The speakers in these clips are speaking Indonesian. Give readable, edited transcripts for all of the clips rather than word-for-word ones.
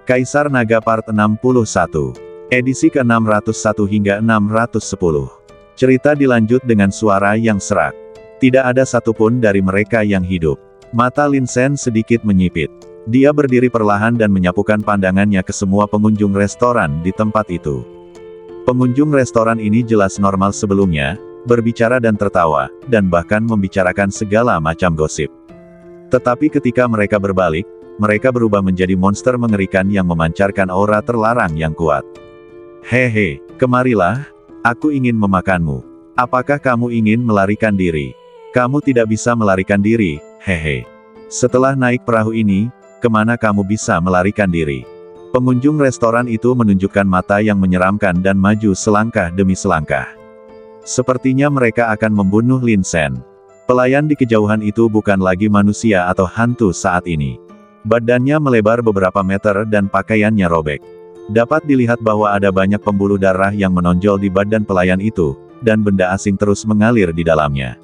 Kaisar Naga Part 61. Edisi ke-601 hingga 610. Cerita dilanjut dengan suara yang serak. Tidak ada satupun dari mereka yang hidup. Mata Lin Sen sedikit menyipit. Dia berdiri perlahan dan menyapukan pandangannya ke semua pengunjung restoran di tempat itu. Pengunjung restoran ini jelas normal sebelumnya, berbicara dan tertawa, dan bahkan membicarakan segala macam gosip. Tetapi ketika mereka berbalik, mereka berubah menjadi monster mengerikan yang memancarkan aura terlarang yang kuat. Hehe, kemarilah, aku ingin memakanmu. Apakah kamu ingin melarikan diri? Kamu tidak bisa melarikan diri, hehe. Setelah naik perahu ini, kemana kamu bisa melarikan diri? Pengunjung restoran itu menunjukkan mata yang menyeramkan dan maju selangkah demi selangkah. Sepertinya mereka akan membunuh Lin Sen. Pelayan di kejauhan itu bukan lagi manusia atau hantu saat ini. Badannya melebar beberapa meter dan pakaiannya robek. Dapat dilihat bahwa ada banyak pembuluh darah yang menonjol di badan pelayan itu, dan benda asing terus mengalir di dalamnya.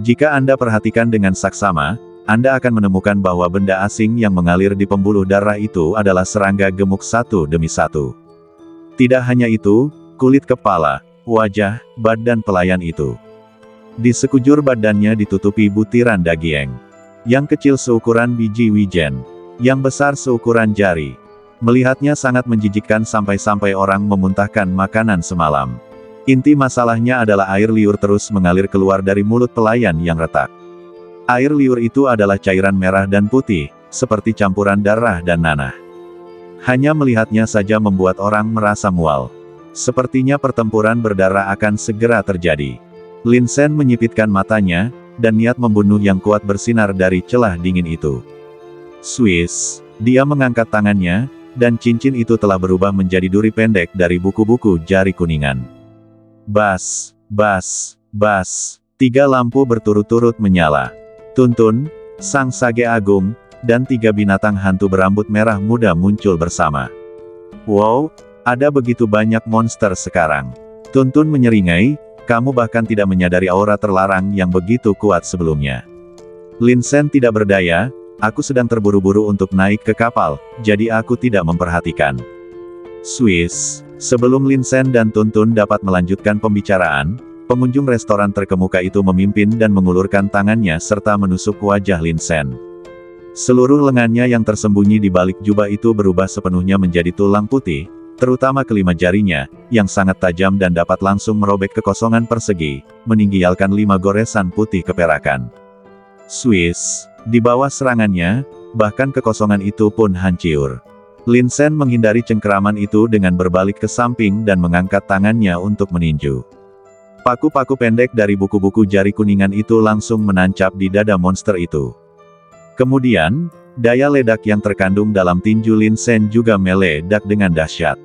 Jika Anda perhatikan dengan saksama, Anda akan menemukan bahwa benda asing yang mengalir di pembuluh darah itu adalah serangga gemuk satu demi satu. Tidak hanya itu, kulit kepala, wajah, badan pelayan itu. Di sekujur badannya ditutupi butiran daging. Yang kecil seukuran biji wijen, yang besar seukuran jari. Melihatnya sangat menjijikkan sampai-sampai orang memuntahkan makanan semalam. Inti masalahnya adalah air liur terus mengalir keluar dari mulut pelayan yang retak. Air liur itu adalah cairan merah dan putih, seperti campuran darah dan nanah. Hanya melihatnya saja membuat orang merasa mual. Sepertinya pertempuran berdarah akan segera terjadi. Lin Sen menyipitkan matanya, dan niat membunuh yang kuat bersinar dari celah dingin itu. Swiss, dia mengangkat tangannya, dan cincin itu telah berubah menjadi duri pendek dari buku-buku jari kuningan. Bas, bas, bas, 3 lampu berturut-turut menyala. Tuntun, sang sage agung, dan 3 binatang hantu berambut merah muda muncul bersama. Wow, ada begitu banyak monster sekarang. Tuntun menyeringai. Kamu bahkan tidak menyadari aura terlarang yang begitu kuat sebelumnya. Lin Sen tidak berdaya, aku sedang terburu-buru untuk naik ke kapal, jadi aku tidak memperhatikan. Swiss, sebelum Lin Sen dan Tuntun dapat melanjutkan pembicaraan, pengunjung restoran terkemuka itu memimpin dan mengulurkan tangannya serta menusuk wajah Lin Sen. Seluruh lengannya yang tersembunyi di balik jubah itu berubah sepenuhnya menjadi tulang putih, terutama kelima jarinya, yang sangat tajam dan dapat langsung merobek kekosongan persegi, meninggalkan 5 goresan putih keperakan. Swiss, di bawah serangannya, bahkan kekosongan itu pun hancur. Lin Sen menghindari cengkeraman itu dengan berbalik ke samping dan mengangkat tangannya untuk meninju. Paku-paku pendek dari buku-buku jari kuningan itu langsung menancap di dada monster itu. Kemudian, daya ledak yang terkandung dalam tinju Lin Sen juga meledak dengan dahsyat.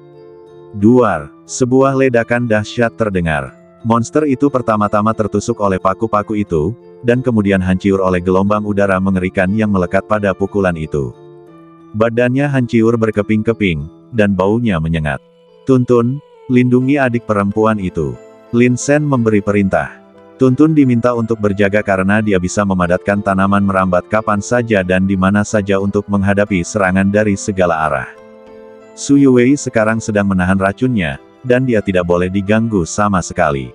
Duar, sebuah ledakan dahsyat terdengar. Monster itu pertama-tama tertusuk oleh paku-paku itu, dan kemudian hancur oleh gelombang udara mengerikan yang melekat pada pukulan itu. Badannya hancur berkeping-keping, dan baunya menyengat. Tuntun, lindungi adik perempuan itu. Lin Sen memberi perintah. Tuntun diminta untuk berjaga karena dia bisa memadatkan tanaman merambat kapan saja dan di mana saja untuk menghadapi serangan dari segala arah. Su Yuwei sekarang sedang menahan racunnya, dan dia tidak boleh diganggu sama sekali.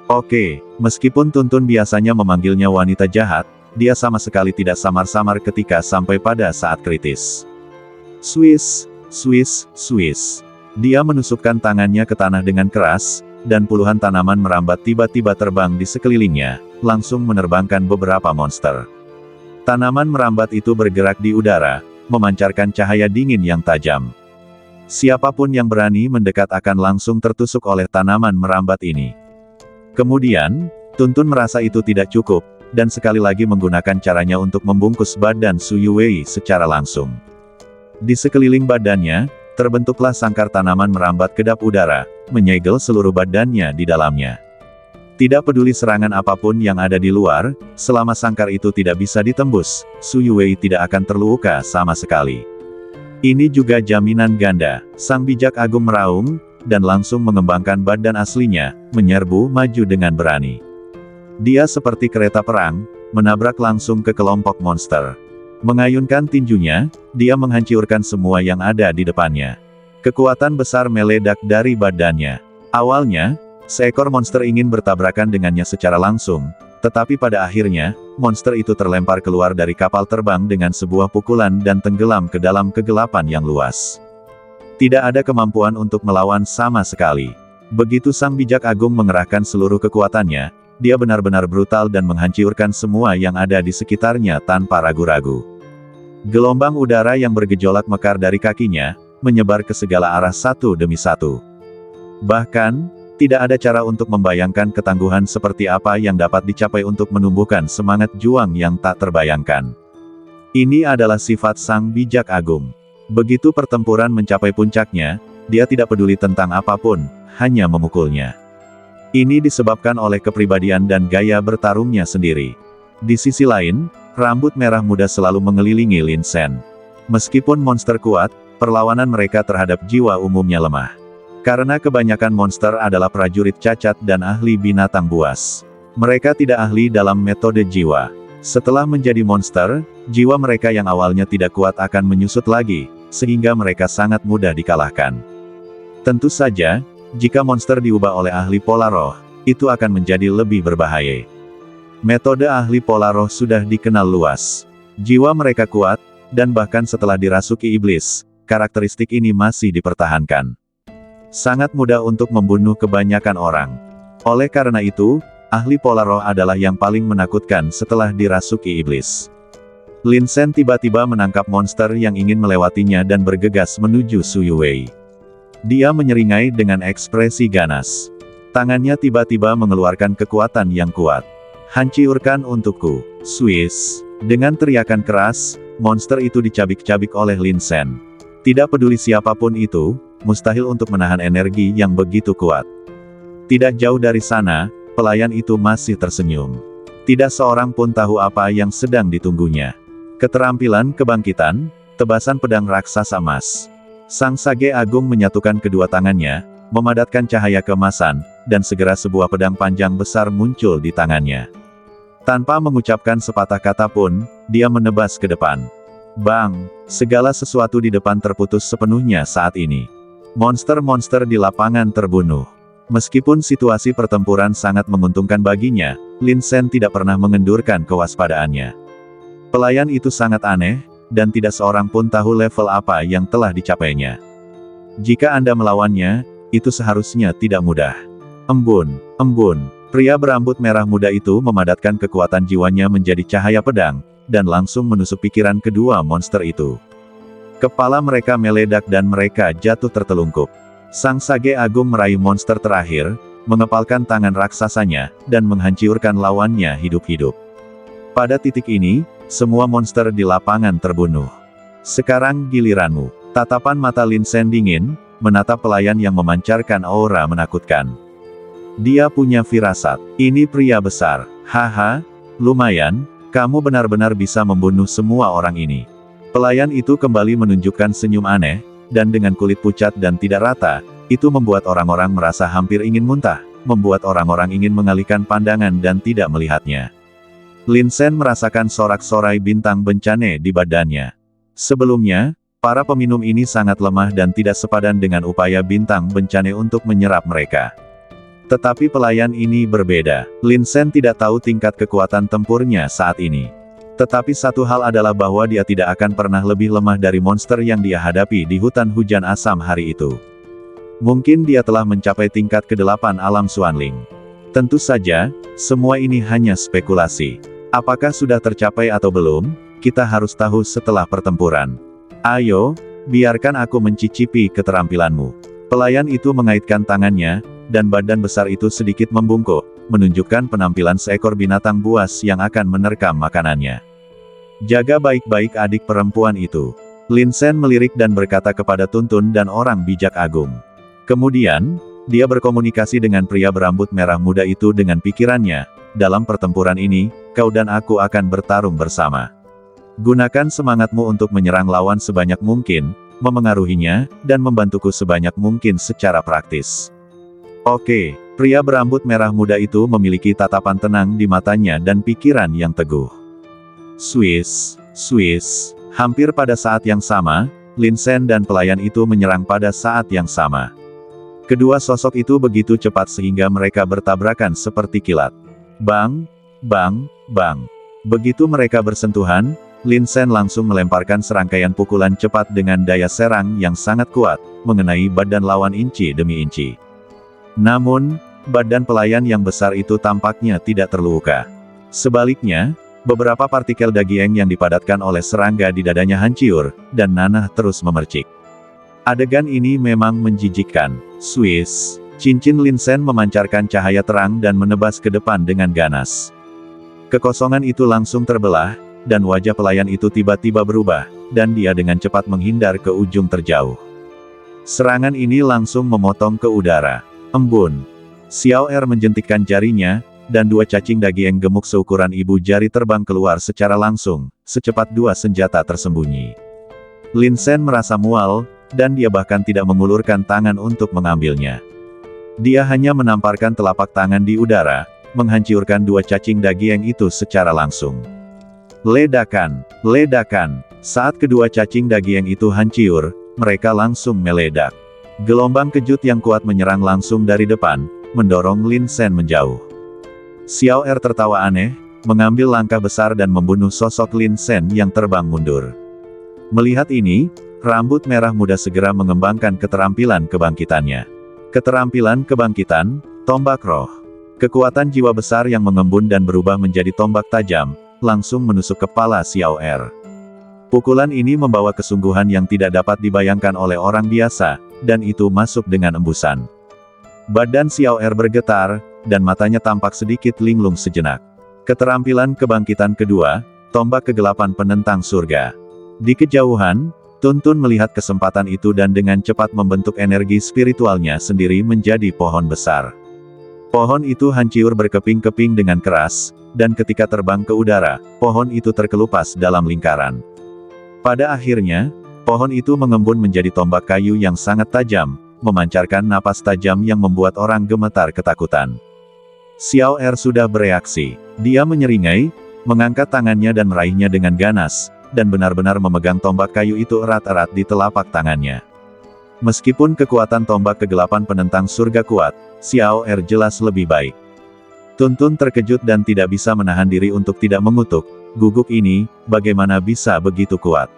Oke, meskipun Tuntun biasanya memanggilnya wanita jahat, dia sama sekali tidak samar-samar ketika sampai pada saat kritis. Swiss, Swiss, Swiss. Dia menusukkan tangannya ke tanah dengan keras, dan puluhan tanaman merambat tiba-tiba terbang di sekelilingnya, langsung menerbangkan beberapa monster. Tanaman merambat itu bergerak di udara, memancarkan cahaya dingin yang tajam. Siapapun yang berani mendekat akan langsung tertusuk oleh tanaman merambat ini. Kemudian, Tuntun merasa itu tidak cukup, dan sekali lagi menggunakan caranya untuk membungkus badan Su Yuwei secara langsung. Di sekeliling badannya, terbentuklah sangkar tanaman merambat kedap udara, menyegel seluruh badannya di dalamnya. Tidak peduli serangan apapun yang ada di luar, selama sangkar itu tidak bisa ditembus, Su Yuwei tidak akan terluka sama sekali. Ini juga jaminan ganda. Sang bijak agung meraung, dan langsung mengembangkan badan aslinya, menyerbu maju dengan berani. Dia seperti kereta perang, menabrak langsung ke kelompok monster. Mengayunkan tinjunya, dia menghancurkan semua yang ada di depannya. Kekuatan besar meledak dari badannya. Awalnya, seekor monster ingin bertabrakan dengannya secara langsung, tetapi pada akhirnya, monster itu terlempar keluar dari kapal terbang dengan sebuah pukulan dan tenggelam ke dalam kegelapan yang luas. Tidak ada kemampuan untuk melawan sama sekali. Begitu Sang Bijak Agung mengerahkan seluruh kekuatannya, dia benar-benar brutal dan menghancurkan semua yang ada di sekitarnya tanpa ragu-ragu. Gelombang udara yang bergejolak mekar dari kakinya, menyebar ke segala arah satu demi satu. Bahkan, tidak ada cara untuk membayangkan ketangguhan seperti apa yang dapat dicapai untuk menumbuhkan semangat juang yang tak terbayangkan. Ini adalah sifat Sang Bijak Agung. Begitu pertempuran mencapai puncaknya, dia tidak peduli tentang apapun, hanya memukulnya. Ini disebabkan oleh kepribadian dan gaya bertarungnya sendiri. Di sisi lain, rambut merah muda selalu mengelilingi Lin Sen. Meskipun monster kuat, perlawanan mereka terhadap jiwa umumnya lemah. Karena kebanyakan monster adalah prajurit cacat dan ahli binatang buas. Mereka tidak ahli dalam metode jiwa. Setelah menjadi monster, jiwa mereka yang awalnya tidak kuat akan menyusut lagi, sehingga mereka sangat mudah dikalahkan. Tentu saja, jika monster diubah oleh ahli pola roh, itu akan menjadi lebih berbahaya. Metode ahli pola roh sudah dikenal luas. Jiwa mereka kuat, dan bahkan setelah dirasuki iblis, karakteristik ini masih dipertahankan. Sangat mudah untuk membunuh kebanyakan orang. Oleh karena itu, ahli pola roh adalah yang paling menakutkan setelah dirasuki iblis. Lin Sen tiba-tiba menangkap monster yang ingin melewatinya dan bergegas menuju Su Yuwei. Dia menyeringai dengan ekspresi ganas. Tangannya tiba-tiba mengeluarkan kekuatan yang kuat. Hancurkan untukku, Swiss. Dengan teriakan keras, monster itu dicabik-cabik oleh Lin Sen. Tidak peduli siapapun itu, mustahil untuk menahan energi yang begitu kuat. Tidak jauh dari sana, pelayan itu masih tersenyum. Tidak seorang pun tahu apa yang sedang ditunggunya. Keterampilan kebangkitan, tebasan pedang raksasa emas. Sang Sage Agung menyatukan kedua tangannya, memadatkan cahaya keemasan, dan segera sebuah pedang panjang besar muncul di tangannya. Tanpa mengucapkan sepatah kata pun, dia menebas ke depan. Bang! Segala sesuatu di depan terputus sepenuhnya saat ini. Monster-monster di lapangan terbunuh. Meskipun situasi pertempuran sangat menguntungkan baginya, Lin Sen tidak pernah mengendurkan kewaspadaannya. Pelayan itu sangat aneh, dan tidak seorang pun tahu level apa yang telah dicapainya. Jika Anda melawannya, itu seharusnya tidak mudah. Embun, embun. Pria berambut merah muda itu memadatkan kekuatan jiwanya menjadi cahaya pedang, dan langsung menusuk pikiran kedua monster itu. Kepala mereka meledak dan mereka jatuh tertelungkup. Sang Sage Agung meraih monster terakhir, mengepalkan tangan raksasanya, dan menghancurkan lawannya hidup-hidup. Pada titik ini, semua monster di lapangan terbunuh. Sekarang giliranmu. Tatapan mata Lin Sen dingin, menatap pelayan yang memancarkan aura menakutkan. Dia punya firasat. Ini pria besar. Haha, lumayan. Kamu benar-benar bisa membunuh semua orang ini. Pelayan itu kembali menunjukkan senyum aneh, dan dengan kulit pucat dan tidak rata, itu membuat orang-orang merasa hampir ingin muntah, membuat orang-orang ingin mengalihkan pandangan dan tidak melihatnya. Lin Sen merasakan sorak-sorai bintang bencana di badannya. Sebelumnya, para peminum ini sangat lemah dan tidak sepadan dengan upaya bintang bencana untuk menyerap mereka. Tetapi pelayan ini berbeda. Lin Sen tidak tahu tingkat kekuatan tempurnya saat ini. Tetapi satu hal adalah bahwa dia tidak akan pernah lebih lemah dari monster yang dia hadapi di hutan hujan asam hari itu. Mungkin dia telah mencapai tingkat ke-8 alam Xuanling. Tentu saja, semua ini hanya spekulasi. Apakah sudah tercapai atau belum, kita harus tahu setelah pertempuran. Ayo, biarkan aku mencicipi keterampilanmu. Pelayan itu mengaitkan tangannya, dan badan besar itu sedikit membungkuk, menunjukkan penampilan seekor binatang buas yang akan menerkam makanannya. Jaga baik-baik adik perempuan itu. Lin Sen melirik dan berkata kepada Tuntun dan orang bijak agung. Kemudian, dia berkomunikasi dengan pria berambut merah muda itu dengan pikirannya, dalam pertempuran ini, kau dan aku akan bertarung bersama. Gunakan semangatmu untuk menyerang lawan sebanyak mungkin, memengaruhinya, dan membantuku sebanyak mungkin secara praktis. Oke, pria berambut merah muda itu memiliki tatapan tenang di matanya dan pikiran yang teguh. Swiss, Swiss. Hampir pada saat yang sama, Lin Sen dan pelayan itu menyerang pada saat yang sama. Kedua sosok itu begitu cepat sehingga mereka bertabrakan seperti kilat. Bang, bang, bang. Begitu mereka bersentuhan, Lin Sen langsung melemparkan serangkaian pukulan cepat dengan daya serang yang sangat kuat, mengenai badan lawan inci demi inci. Namun, badan pelayan yang besar itu tampaknya tidak terluka. Sebaliknya, beberapa partikel daging yang dipadatkan oleh serangga di dadanya hancur, dan nanah terus memercik. Adegan ini memang menjijikkan. Swiss. Cincin Lin Sen memancarkan cahaya terang dan menebas ke depan dengan ganas. Kekosongan itu langsung terbelah, dan wajah pelayan itu tiba-tiba berubah, dan dia dengan cepat menghindar ke ujung terjauh. Serangan ini langsung memotong ke udara. Embun. Xiao Er menjentikkan jarinya, dan dua cacing daging gemuk seukuran ibu jari terbang keluar secara langsung, secepat dua senjata tersembunyi. Lin Sen merasa mual, dan dia bahkan tidak mengulurkan tangan untuk mengambilnya. Dia hanya menamparkan telapak tangan di udara, menghancurkan dua cacing daging itu secara langsung. Ledakan, ledakan. Saat kedua cacing daging itu hancur, mereka langsung meledak. Gelombang kejut yang kuat menyerang langsung dari depan, mendorong Lin Sen menjauh. Xiao Er tertawa aneh, mengambil langkah besar dan membunuh sosok Lin Sen yang terbang mundur. Melihat ini, rambut merah muda segera mengembangkan keterampilan kebangkitannya. Keterampilan kebangkitan, tombak roh. Kekuatan jiwa besar yang mengembun dan berubah menjadi tombak tajam, langsung menusuk kepala Xiao Er. Pukulan ini membawa kesungguhan yang tidak dapat dibayangkan oleh orang biasa, dan itu masuk dengan embusan. Badan Xiao Er bergetar, dan matanya tampak sedikit linglung sejenak. Keterampilan kebangkitan kedua, tombak kegelapan penentang surga. Di kejauhan, Tun Tun melihat kesempatan itu dan dengan cepat membentuk energi spiritualnya sendiri menjadi pohon besar. Pohon itu hancur berkeping-keping dengan keras, dan ketika terbang ke udara, pohon itu terkelupas dalam lingkaran. Pada akhirnya, pohon itu mengembun menjadi tombak kayu yang sangat tajam, memancarkan napas tajam yang membuat orang gemetar ketakutan. Xiao Er sudah bereaksi. Dia menyeringai, mengangkat tangannya dan meraihnya dengan ganas, dan benar-benar memegang tombak kayu itu erat-erat di telapak tangannya. Meskipun kekuatan tombak kegelapan penentang surga kuat, Xiao Er jelas lebih baik. Tun Tun terkejut dan tidak bisa menahan diri untuk tidak mengutuk, guguk ini, bagaimana bisa begitu kuat.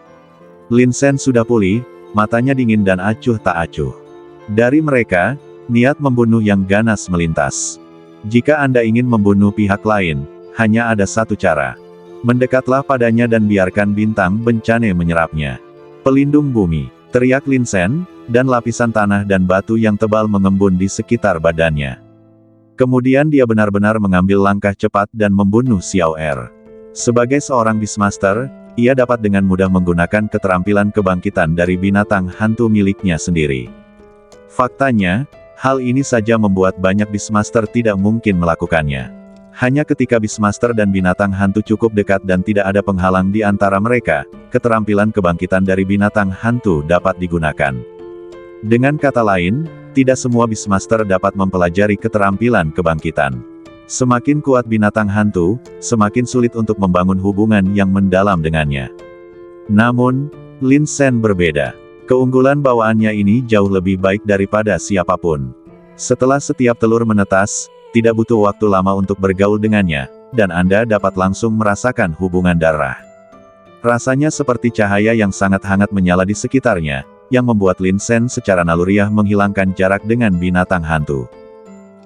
Lin Sen sudah pulih, matanya dingin dan acuh tak acuh. Dari mereka, niat membunuh yang ganas melintas. Jika Anda ingin membunuh pihak lain, hanya ada satu cara. Mendekatlah padanya dan biarkan bintang bencana menyerapnya. Pelindung bumi, teriak Lin Sen, dan lapisan tanah dan batu yang tebal mengembun di sekitar badannya. Kemudian dia benar-benar mengambil langkah cepat dan membunuh Xiao Er. Sebagai seorang Beastmaster, ia dapat dengan mudah menggunakan keterampilan kebangkitan dari binatang hantu miliknya sendiri. Faktanya, hal ini saja membuat banyak Beastmaster tidak mungkin melakukannya. Hanya ketika Beastmaster dan binatang hantu cukup dekat dan tidak ada penghalang di antara mereka, keterampilan kebangkitan dari binatang hantu dapat digunakan. Dengan kata lain, tidak semua Beastmaster dapat mempelajari keterampilan kebangkitan. Semakin kuat binatang hantu, semakin sulit untuk membangun hubungan yang mendalam dengannya. Namun, Lin Sen berbeda. Keunggulan bawaannya ini jauh lebih baik daripada siapapun. Setelah setiap telur menetas, tidak butuh waktu lama untuk bergaul dengannya, dan Anda dapat langsung merasakan hubungan darah. Rasanya seperti cahaya yang sangat hangat menyala di sekitarnya, yang membuat Lin Sen secara naluriah menghilangkan jarak dengan binatang hantu.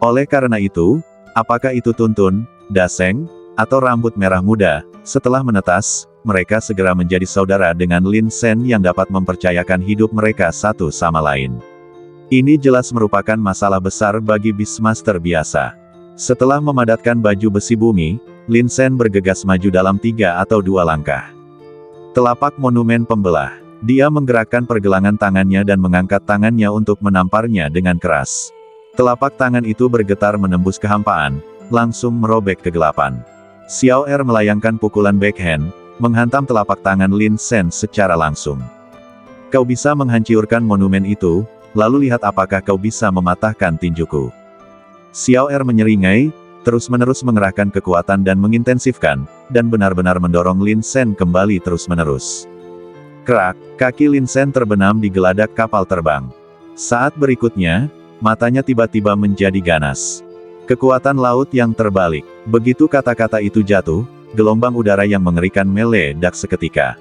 Oleh karena itu, apakah itu Tun Tun, Daseng, atau rambut merah muda, setelah menetas, mereka segera menjadi saudara dengan Lin Sen yang dapat mempercayakan hidup mereka satu sama lain. Ini jelas merupakan masalah besar bagi Beastmaster biasa. Setelah memadatkan baju besi bumi, Lin Sen bergegas maju dalam 3 atau 2 langkah. Telapak monumen pembelah. Dia menggerakkan pergelangan tangannya dan mengangkat tangannya untuk menamparnya dengan keras. Telapak tangan itu bergetar menembus kehampaan, langsung merobek kegelapan. Xiao Er melayangkan pukulan backhand, menghantam telapak tangan Lin Sen secara langsung. Kau bisa menghancurkan monumen itu, lalu lihat apakah kau bisa mematahkan tinjuku. Xiao Er menyeringai, terus-menerus mengerahkan kekuatan dan mengintensifkan, dan benar-benar mendorong Lin Sen kembali terus-menerus. Kerak, kaki Lin Sen terbenam di geladak kapal terbang. Saat berikutnya, matanya tiba-tiba menjadi ganas. Kekuatan laut yang terbalik. Begitu kata-kata itu jatuh, gelombang udara yang mengerikan meledak seketika.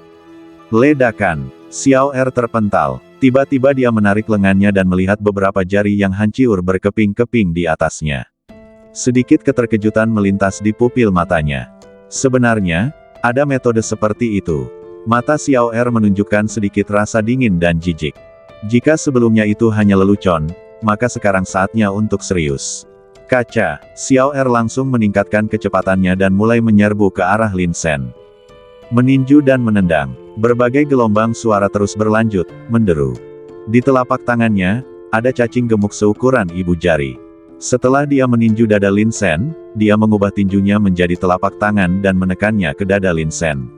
Ledakan. Xiao Er terpental. Tiba-tiba dia menarik lengannya dan melihat beberapa jari yang hancur berkeping-keping di atasnya. Sedikit keterkejutan melintas di pupil matanya. Sebenarnya, ada metode seperti itu. Mata Xiao Er menunjukkan sedikit rasa dingin dan jijik. Jika sebelumnya itu hanya lelucon, maka sekarang saatnya untuk serius. Kaca, Xiao Er langsung meningkatkan kecepatannya dan mulai menyerbu ke arah Lin Sen. Meninju dan menendang, berbagai gelombang suara terus berlanjut, menderu. Di telapak tangannya, ada cacing gemuk seukuran ibu jari. Setelah dia meninju dada Lin Sen, dia mengubah tinjunya menjadi telapak tangan dan menekannya ke dada Lin Sen.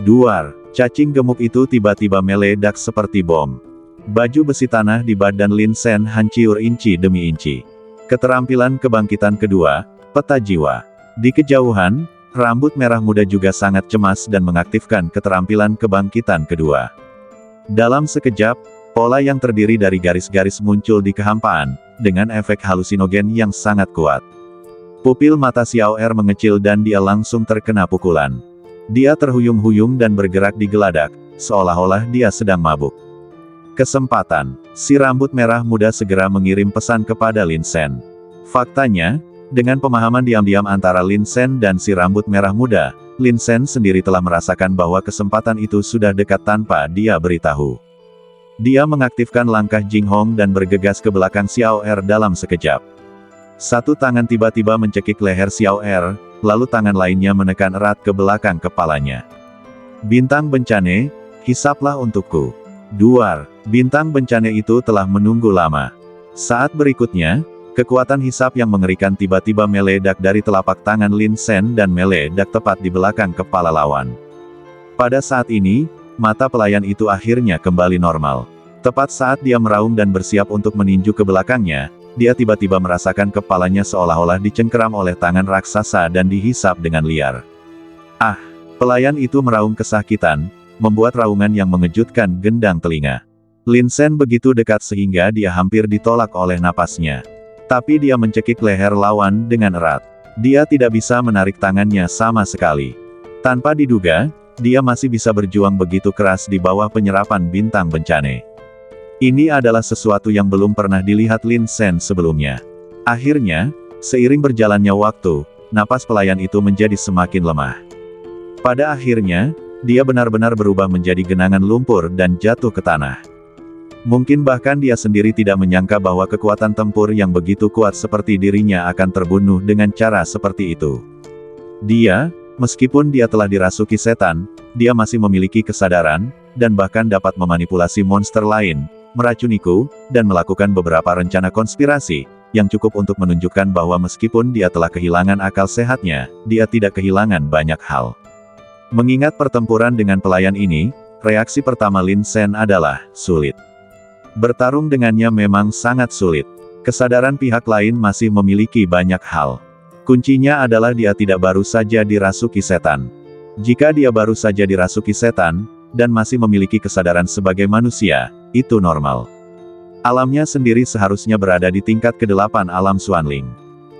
Duar, cacing gemuk itu tiba-tiba meledak seperti bom. Baju besi tanah di badan Lin Sen hancur inci demi inci. Keterampilan kebangkitan kedua, peta jiwa. Di kejauhan, rambut merah muda juga sangat cemas dan mengaktifkan keterampilan kebangkitan kedua. Dalam sekejap, pola yang terdiri dari garis-garis muncul di kehampaan, dengan efek halusinogen yang sangat kuat. Pupil mata Xiao Er mengecil dan dia langsung terkena pukulan. Dia terhuyung-huyung dan bergerak di geladak, seolah-olah dia sedang mabuk. Kesempatan. Si rambut merah muda segera mengirim pesan kepada Lin Sen. Faktanya, dengan pemahaman diam-diam antara Lin Sen dan si rambut merah muda, Lin Sen sendiri telah merasakan bahwa kesempatan itu sudah dekat tanpa dia beritahu. Dia mengaktifkan langkah Jing Hong dan bergegas ke belakang Xiao Er dalam sekejap. Satu tangan tiba-tiba mencekik leher Xiao Er, lalu tangan lainnya menekan erat ke belakang kepalanya. Bintang bencana, hisaplah untukku. Duar, bintang bencana itu telah menunggu lama. Saat berikutnya, kekuatan hisap yang mengerikan tiba-tiba meledak dari telapak tangan Lin Sen dan meledak tepat di belakang kepala lawan. Pada saat ini, mata pelayan itu akhirnya kembali normal. Tepat saat dia meraung dan bersiap untuk meninju ke belakangnya, dia tiba-tiba merasakan kepalanya seolah-olah dicengkeram oleh tangan raksasa dan dihisap dengan liar. Ah! Pelayan itu meraung kesakitan, membuat raungan yang mengejutkan gendang telinga. Lin Sen begitu dekat sehingga dia hampir ditolak oleh napasnya. Tapi dia mencekik leher lawan dengan erat. Dia tidak bisa menarik tangannya sama sekali. Tanpa diduga, dia masih bisa berjuang begitu keras di bawah penyerapan bintang bencana. Ini adalah sesuatu yang belum pernah dilihat Lin Sen sebelumnya. Akhirnya, seiring berjalannya waktu, napas pelayan itu menjadi semakin lemah. Pada akhirnya, dia benar-benar berubah menjadi genangan lumpur dan jatuh ke tanah. Mungkin bahkan dia sendiri tidak menyangka bahwa kekuatan tempur yang begitu kuat seperti dirinya akan terbunuh dengan cara seperti itu. Dia, meskipun dia telah dirasuki setan, dia masih memiliki kesadaran, dan bahkan dapat memanipulasi monster lain, meracuniku, dan melakukan beberapa rencana konspirasi, yang cukup untuk menunjukkan bahwa meskipun dia telah kehilangan akal sehatnya, dia tidak kehilangan banyak hal. Mengingat pertempuran dengan pelayan ini, reaksi pertama Lin Sen adalah, sulit. Bertarung dengannya memang sangat sulit. Kesadaran pihak lain masih memiliki banyak hal. Kuncinya adalah dia tidak baru saja dirasuki setan. Jika dia baru saja dirasuki setan, dan masih memiliki kesadaran sebagai manusia, itu normal. Alamnya sendiri seharusnya berada di tingkat ke-8 alam Xuanling.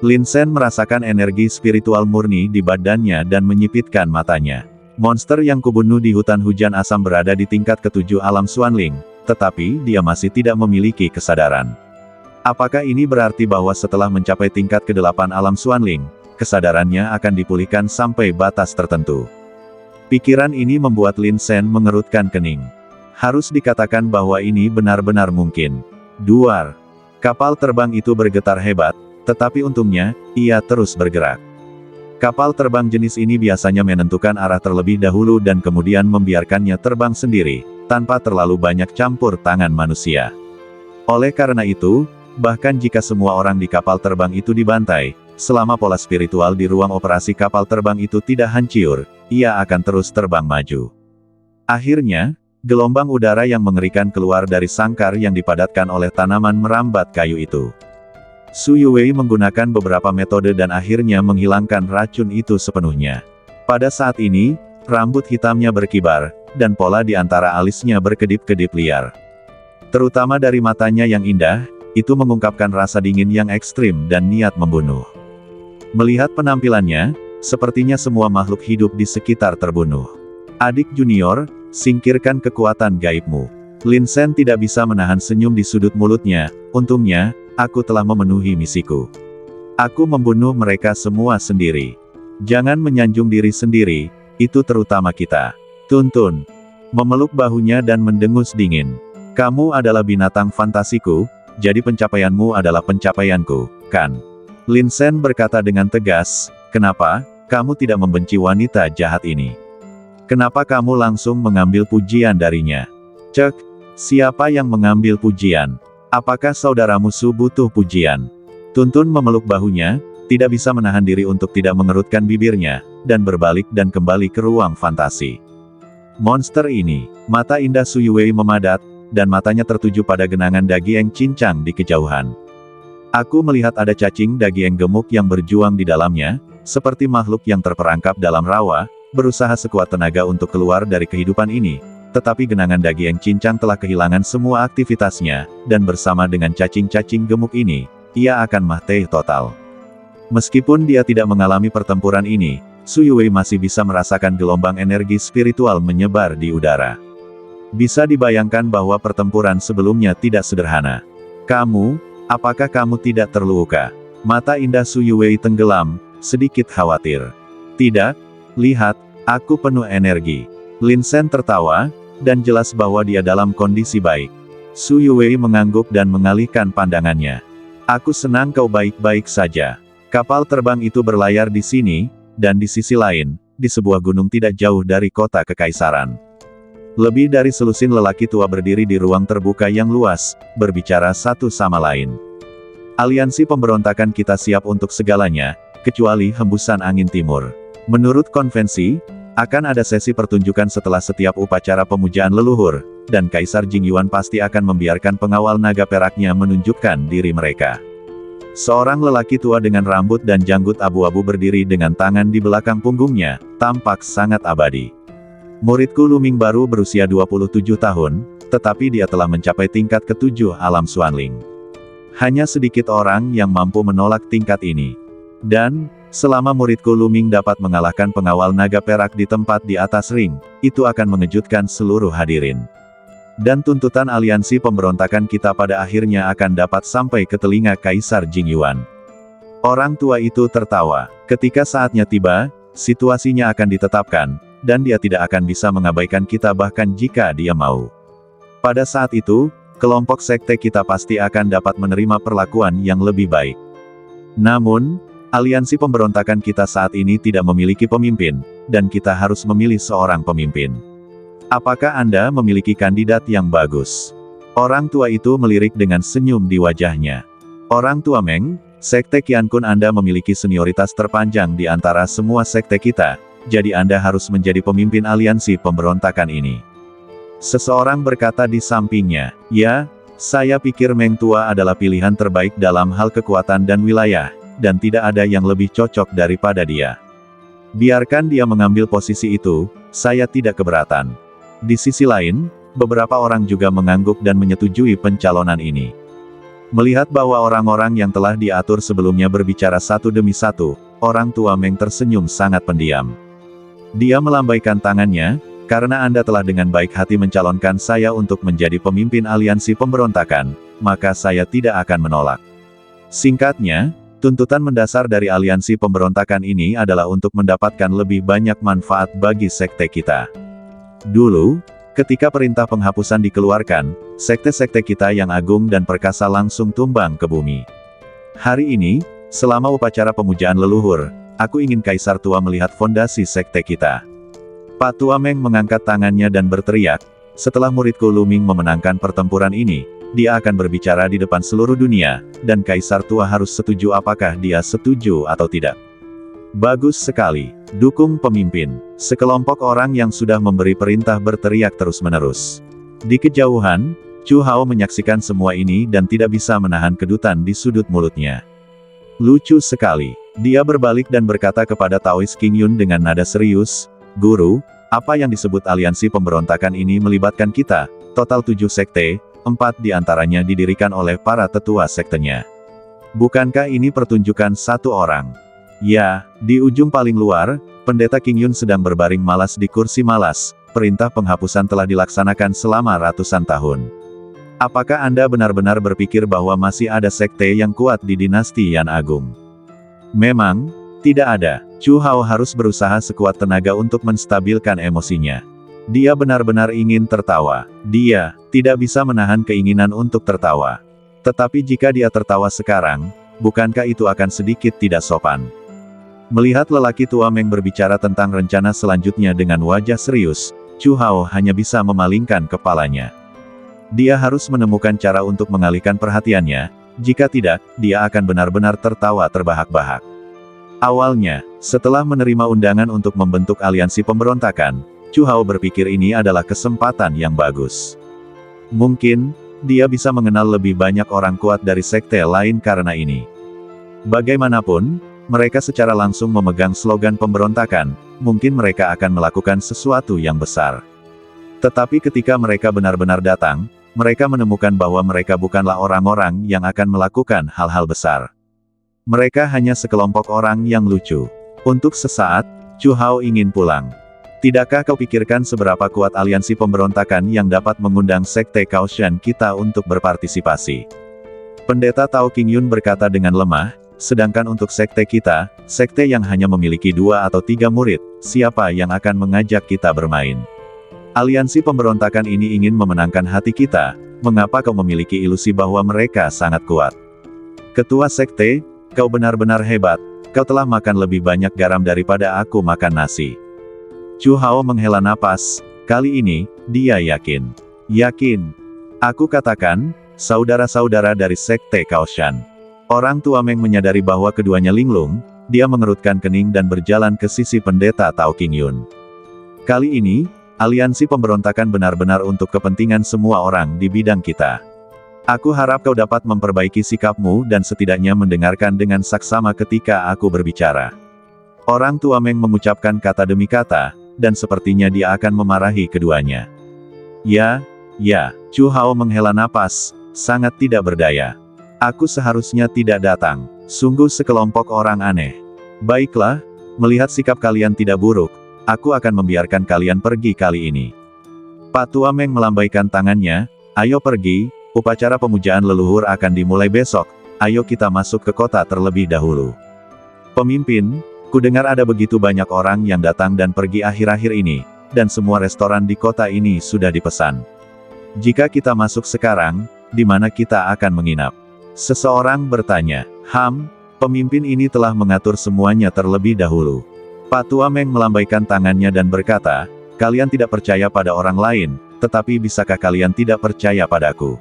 Lin Sen merasakan energi spiritual murni di badannya dan menyipitkan matanya. Monster yang kubunuh di hutan hujan asam berada di tingkat ke-7 alam Xuanling, tetapi dia masih tidak memiliki kesadaran. Apakah ini berarti bahwa setelah mencapai tingkat ke-8 alam Xuanling, kesadarannya akan dipulihkan sampai batas tertentu? Pikiran ini membuat Lin Sen mengerutkan kening. Harus dikatakan bahwa ini benar-benar mungkin. Duar. Kapal terbang itu bergetar hebat, tetapi untungnya, ia terus bergerak. Kapal terbang jenis ini biasanya menentukan arah terlebih dahulu dan kemudian membiarkannya terbang sendiri, tanpa terlalu banyak campur tangan manusia. Oleh karena itu, bahkan jika semua orang di kapal terbang itu dibantai, selama pola spiritual di ruang operasi kapal terbang itu tidak hancur, ia akan terus terbang maju. Akhirnya, gelombang udara yang mengerikan keluar dari sangkar yang dipadatkan oleh tanaman merambat kayu itu. Su Yuwei menggunakan beberapa metode dan akhirnya menghilangkan racun itu sepenuhnya. Pada saat ini, rambut hitamnya berkibar, dan pola di antara alisnya berkedip-kedip liar. Terutama dari matanya yang indah, itu mengungkapkan rasa dingin yang ekstrim dan niat membunuh. Melihat penampilannya, sepertinya semua makhluk hidup di sekitar terbunuh. Adik junior, singkirkan kekuatan gaibmu. Lin Shen tidak bisa menahan senyum di sudut mulutnya. Untungnya, aku telah memenuhi misiku. Aku membunuh mereka semua sendiri. Jangan menyanjung diri sendiri, itu terutama kita. Tuntun memeluk bahunya dan mendengus dingin. Kamu adalah binatang fantasiku, jadi pencapaianmu adalah pencapaianku, kan? Lin Shen berkata dengan tegas, kenapa kamu tidak membenci wanita jahat ini? Kenapa kamu langsung mengambil pujian darinya? Cek. Siapa yang mengambil pujian? Apakah saudaramu Su butuh pujian? Tuntun memeluk bahunya, tidak bisa menahan diri untuk tidak mengerutkan bibirnya, dan berbalik dan kembali ke ruang fantasi. Monster ini, mata indah Su Yuwei memadat, dan matanya tertuju pada genangan daging cincang di kejauhan. Aku melihat ada cacing daging gemuk yang berjuang di dalamnya, seperti makhluk yang terperangkap dalam rawa, berusaha sekuat tenaga untuk keluar dari kehidupan ini. Tetapi genangan daging cincang telah kehilangan semua aktivitasnya, dan bersama dengan cacing-cacing gemuk ini, ia akan mati total. Meskipun dia tidak mengalami pertempuran ini, Su Yuwei masih bisa merasakan gelombang energi spiritual menyebar di udara. Bisa dibayangkan bahwa pertempuran sebelumnya tidak sederhana. Kamu, apakah kamu tidak terluka? Mata indah Su Yuwei tenggelam, sedikit khawatir. Tidak, lihat, aku penuh energi. Lin Shen tertawa, dan jelas bahwa dia dalam kondisi baik. Su Yuwei mengangguk dan mengalihkan pandangannya. Aku senang kau baik-baik saja. Kapal terbang itu berlayar di sini, dan di sisi lain, di sebuah gunung tidak jauh dari kota kekaisaran. Lebih dari selusin lelaki tua berdiri di ruang terbuka yang luas, berbicara satu sama lain. Aliansi pemberontakan kita siap untuk segalanya, kecuali hembusan angin timur. Menurut konvensi, akan ada sesi pertunjukan setelah setiap upacara pemujaan leluhur, dan Kaisar Jingyuan pasti akan membiarkan pengawal naga peraknya menunjukkan diri mereka. Seorang lelaki tua dengan rambut dan janggut abu-abu berdiri dengan tangan di belakang punggungnya, tampak sangat abadi. Muridku Luming baru berusia 27 tahun, tetapi dia telah mencapai tingkat ke-7 alam Xuanling. Hanya sedikit orang yang mampu menolak tingkat ini. Dan, selama muridku Luming dapat mengalahkan pengawal naga perak di tempat di atas ring, itu akan mengejutkan seluruh hadirin. Dan tuntutan aliansi pemberontakan kita pada akhirnya akan dapat sampai ke telinga Kaisar Jingyuan. Orang tua itu tertawa. Ketika saatnya tiba, situasinya akan ditetapkan, dan dia tidak akan bisa mengabaikan kita bahkan jika dia mau. Pada saat itu, kelompok sekte kita pasti akan dapat menerima perlakuan yang lebih baik. Namun, aliansi pemberontakan kita saat ini tidak memiliki pemimpin, dan kita harus memilih seorang pemimpin. Apakah Anda memiliki kandidat yang bagus? Orang tua itu melirik dengan senyum di wajahnya. Orang tua Meng, sekte Qiankun Anda memiliki senioritas terpanjang di antara semua sekte kita, jadi Anda harus menjadi pemimpin aliansi pemberontakan ini. Seseorang berkata di sampingnya, ya, saya pikir Meng tua adalah pilihan terbaik dalam hal kekuatan dan wilayah, dan tidak ada yang lebih cocok daripada dia. Biarkan dia mengambil posisi itu, saya tidak keberatan. Di sisi lain, beberapa orang juga mengangguk dan menyetujui pencalonan ini. Melihat bahwa orang-orang yang telah diatur sebelumnya berbicara satu demi satu, orang tua Meng tersenyum sangat pendiam. Dia melambaikan tangannya, karena Anda telah dengan baik hati mencalonkan saya untuk menjadi pemimpin aliansi pemberontakan, maka saya tidak akan menolak. Singkatnya, tuntutan mendasar dari aliansi pemberontakan ini adalah untuk mendapatkan lebih banyak manfaat bagi sekte kita. Dulu, ketika perintah penghapusan dikeluarkan, sekte-sekte kita yang agung dan perkasa langsung tumbang ke bumi. Hari ini, selama upacara pemujaan leluhur, aku ingin Kaisar Tua melihat fondasi sekte kita. Pak Tua Meng mengangkat tangannya dan berteriak, setelah muridku Luming memenangkan pertempuran ini, dia akan berbicara di depan seluruh dunia, dan Kaisar Tua harus setuju apakah dia setuju atau tidak. Bagus sekali. Dukung pemimpin. Sekelompok orang yang sudah memberi perintah berteriak terus-menerus. Di kejauhan, Chu Hao menyaksikan semua ini dan tidak bisa menahan kedutan di sudut mulutnya. Lucu sekali. Dia berbalik dan berkata kepada Taoist King Yun dengan nada serius, "Guru, apa yang disebut aliansi pemberontakan ini melibatkan kita, total 7 sekte, 4 diantaranya didirikan oleh para tetua sektenya. Bukankah ini pertunjukan satu orang?" Ya, di ujung paling luar, Pendeta King Yun sedang berbaring malas di kursi malas. Perintah penghapusan telah dilaksanakan selama ratusan tahun. Apakah Anda benar-benar berpikir bahwa masih ada sekte yang kuat di dinasti Yan Agung? Memang, tidak ada. Chu Hao harus berusaha sekuat tenaga untuk menstabilkan emosinya. Dia benar-benar ingin tertawa. Dia tidak bisa menahan keinginan untuk tertawa. Tetapi jika dia tertawa sekarang, bukankah itu akan sedikit tidak sopan? Melihat lelaki tua Meng berbicara tentang rencana selanjutnya dengan wajah serius, Chu Hao hanya bisa memalingkan kepalanya. Dia harus menemukan cara untuk mengalihkan perhatiannya, jika tidak, dia akan benar-benar tertawa terbahak-bahak. Awalnya, setelah menerima undangan untuk membentuk aliansi pemberontakan, Chu Hao berpikir ini adalah kesempatan yang bagus. Mungkin, dia bisa mengenal lebih banyak orang kuat dari sekte lain karena ini. Bagaimanapun, mereka secara langsung memegang slogan pemberontakan, mungkin mereka akan melakukan sesuatu yang besar. Tetapi ketika mereka benar-benar datang, mereka menemukan bahwa mereka bukanlah orang-orang yang akan melakukan hal-hal besar. Mereka hanya sekelompok orang yang lucu. Untuk sesaat, Chu Hao ingin pulang. Tidakkah kau pikirkan seberapa kuat aliansi pemberontakan yang dapat mengundang sekte Kaoshan kita untuk berpartisipasi? Pendeta Tao King Yun berkata dengan lemah, sedangkan untuk sekte kita, sekte yang hanya memiliki 2 atau 3 murid, siapa yang akan mengajak kita bermain? Aliansi pemberontakan ini ingin memenangkan hati kita, mengapa kau memiliki ilusi bahwa mereka sangat kuat? Ketua sekte, kau benar-benar hebat, kau telah makan lebih banyak garam daripada aku makan nasi. Chu Hao menghela napas, kali ini, dia yakin. Yakin. Aku katakan, saudara-saudara dari sekte Kaoshan. Orang tua Meng menyadari bahwa keduanya linglung, dia mengerutkan kening dan berjalan ke sisi pendeta Tao King Yun. Kali ini, aliansi pemberontakan benar-benar untuk kepentingan semua orang di bidang kita. Aku harap kau dapat memperbaiki sikapmu dan setidaknya mendengarkan dengan saksama ketika aku berbicara. Orang tua Meng mengucapkan kata demi kata, dan sepertinya dia akan memarahi keduanya. Ya, Chu Hao menghela napas, sangat tidak berdaya. Aku seharusnya tidak datang, sungguh sekelompok orang aneh. Baiklah, melihat sikap kalian tidak buruk, aku akan membiarkan kalian pergi kali ini. Pak Tua Meng melambaikan tangannya, ayo pergi, upacara pemujaan leluhur akan dimulai besok, ayo kita masuk ke kota terlebih dahulu. Pemimpin, kudengar ada begitu banyak orang yang datang dan pergi akhir-akhir ini, dan semua restoran di kota ini sudah dipesan. Jika kita masuk sekarang, di mana kita akan menginap? Seseorang bertanya, pemimpin ini telah mengatur semuanya terlebih dahulu. Pak Tua Meng melambaikan tangannya dan berkata, kalian tidak percaya pada orang lain, tetapi bisakah kalian tidak percaya padaku?